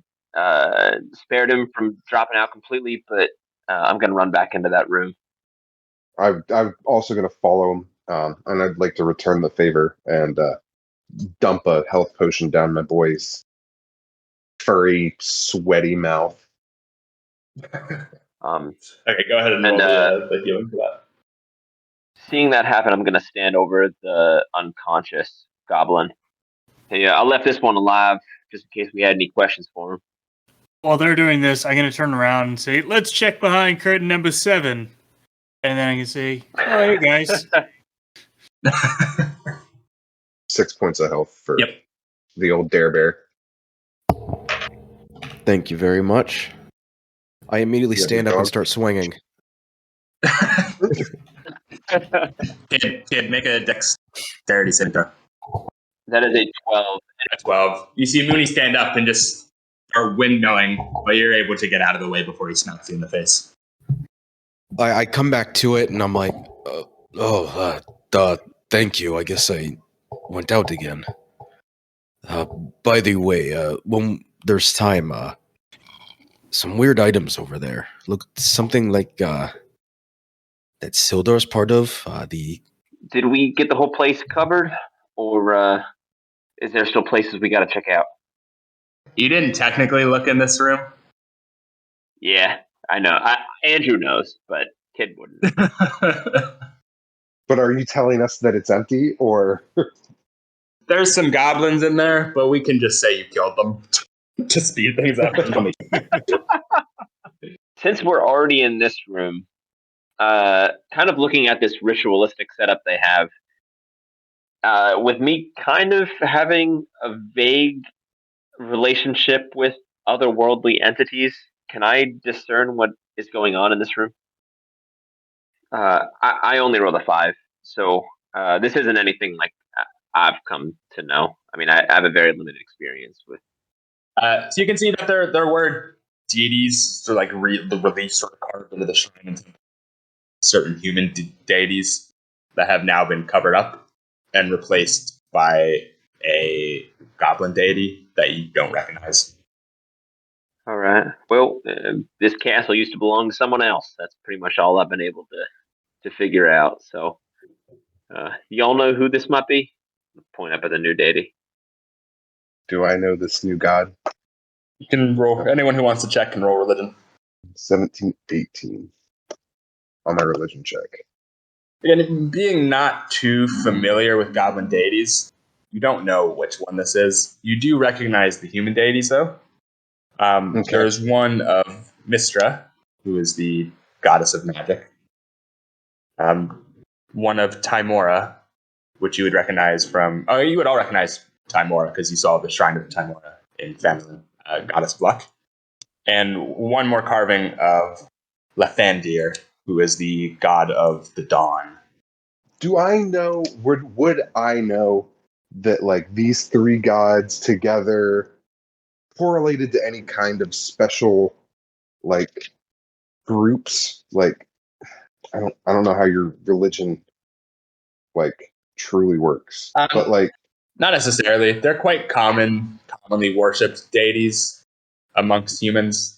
spared him from dropping out completely, but I'm gonna run back into that room. I'm also going to follow him, and I'd like to return the favor and dump a health potion down my boy's furry, sweaty mouth. Okay, go ahead and roll the healing for that. Seeing that happen, I'm gonna stand over the unconscious goblin. Hey, I left this one alive just in case we had any questions for him. While they're doing this, I'm going to turn around and say, let's check behind curtain number 7. And then I can say, oh, hey, guys. 6 points of health for Yep. the old dare bear. Thank you very much. I immediately Yeah, stand the up and dog. start swinging. Kid, make a dexterity saving throw. That is a 12. At 12. You see Mooney stand up and just start windmilling, but you're able to get out of the way before he smacks you in the face. I come back to it and I'm like, thank you. I guess I went out again. By the way, when there's time, some weird items over there. Look, something like that Sildar's part of. The Did we get the whole place covered, or is there still places we got to check out? You didn't technically look in this room. Yeah, I know. Andrew knows, but Kid wouldn't. But are you telling us that it's empty, or There's some goblins in there, but we can just say you killed them to speed things up. Since we're already in this room, kind of looking at this ritualistic setup they have, with me kind of having a vague relationship with otherworldly entities, can I discern what is going on in this room? I only rolled a 5, so this isn't anything like I've come to know. I mean, I have a very limited experience with. So you can see that there were deities, sort of like the relief sort of carved into the shrine, and certain human deities that have now been covered up and replaced by a goblin deity that you don't recognize. All right. Well, this castle used to belong to someone else. That's pretty much all I've been able to figure out. So, y'all know who this might be? Point up at the new deity. do I know this new god? You can roll. Anyone who wants to check can roll religion. 17, 18 on my religion check. And being not too familiar with goblin deities, you don't know which one this is. You do recognize the human deities, though. Okay. There's one of Mistra, who is the goddess of magic. One of Timora, which you would recognize from... Oh, you would all recognize Timora because you saw the Shrine of Timora in Phandalin, goddess of luck. And one more carving of Lathandir, who is the god of the dawn. Do I know, would I know that, like, these three gods together correlated to any kind of special, like, groups? Like, I don't know how your religion, like, truly works. But, like... Not necessarily. They're quite commonly worshipped deities amongst humans.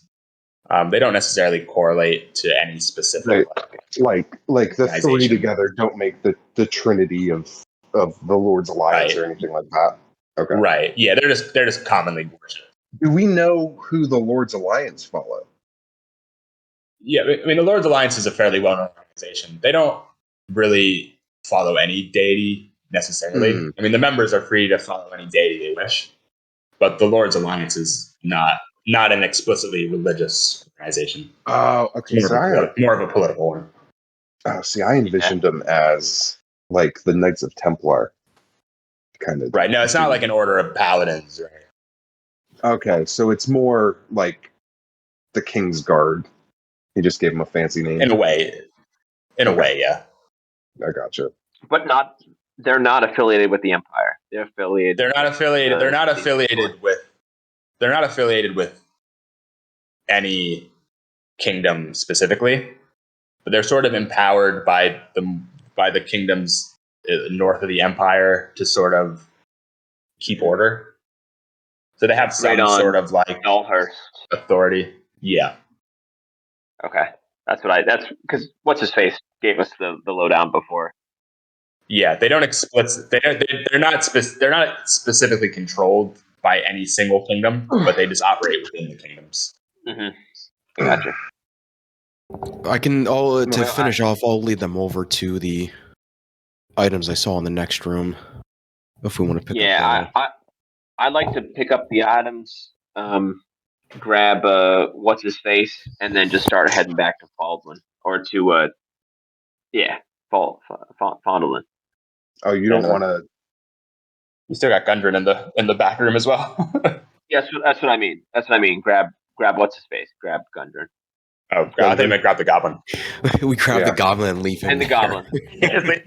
They don't necessarily correlate to any specific... Like the three together don't make the trinity of the Lord's Alliance or anything like that. Okay. Right. Yeah, they're just commonly worshipped. Do we know who the Lord's Alliance follow? Yeah, I mean, the Lord's Alliance is a fairly well-known organization. They don't really follow any deity necessarily. I mean, the members are free to follow any deity they wish, but the Lord's Alliance is not an explicitly religious organization. Oh, okay. More of a political one. Oh, see, I envisioned them as like the Knights of Templar. kind of. Right. No, it's not like an order of paladins. Right? Okay, so it's more like the King's Guard. He just gave him a fancy name. In a way. Yeah. I gotcha. But they're not affiliated with the Empire. They're affiliated. They're not affiliated. They're not affiliated with. They're not affiliated with any kingdom specifically, but they're sort of empowered by the kingdoms north of the Empire to sort of keep order. So they have some sort of like authority. Yeah. Okay, that's because what's his face gave us the lowdown before. Yeah, they don't they're not specifically controlled by any single kingdom, but they just operate within the kingdoms. Mm-hmm. Gotcha. To finish off, I'll lead them over to the items I saw in the next room. If we want to pick up. Yeah, I'd like to pick up the items, grab what's his face, and then just start heading back to Phandalin or to Phandalin. Oh, you don't want to. You still got Gundren in the back room as well. Yes, that's what I mean. Grab what's his face. Grab Gundren. Oh, God, they might grab the goblin. We grab the goblin and leave him. And the goblin.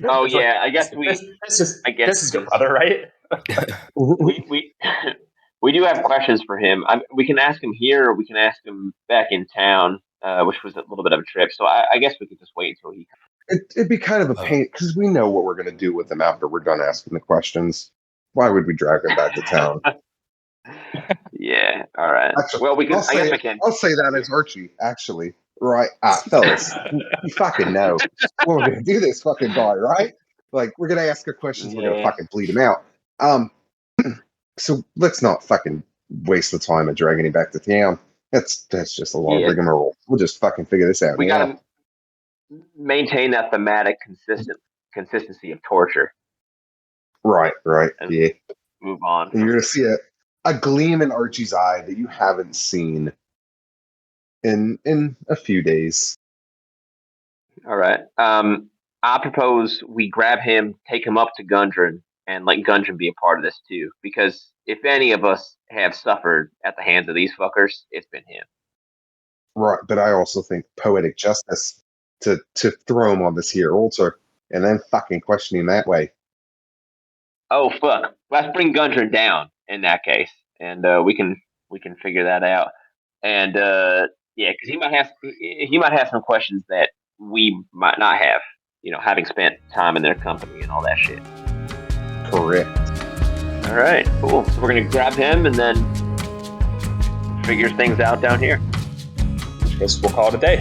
Oh yeah, I guess this is your brother, right? we do have questions for him. We can ask him here, or we can ask him back in town, which was a little bit of a trip. So I guess we could just wait until he comes. It'd be kind of a pain because we know what we're going to do with him after we're done asking the questions. Why would we drag him back to town? Yeah. All right. Actually, well, we can. I'll say that as Archie. Actually, right, fellas, you fucking know we're going to do this fucking guy, right? Like we're going to ask him questions. We're going to fucking bleed him out. So let's not fucking waste the time of dragging him back to town. That's just a lot of rigmarole. We'll just fucking figure this out. We got to maintain that thematic consistency of torture. Right. Yeah. Move on. And you're going to see a gleam in Archie's eye that you haven't seen in a few days. All right. I propose we grab him, take him up to Gundren, and let Gundren be a part of this too. Because if any of us have suffered at the hands of these fuckers, it's been him. Right, but I also think poetic justice to throw him on this here altar and then fucking question him that way. Oh fuck! Let's bring Gundren down in that case, and we can figure that out. And because he might have some questions that we might not have. Having spent time in their company and all that shit. Correct. All right, cool. So we're gonna grab him and then figure things out down here. I guess we'll call it a day.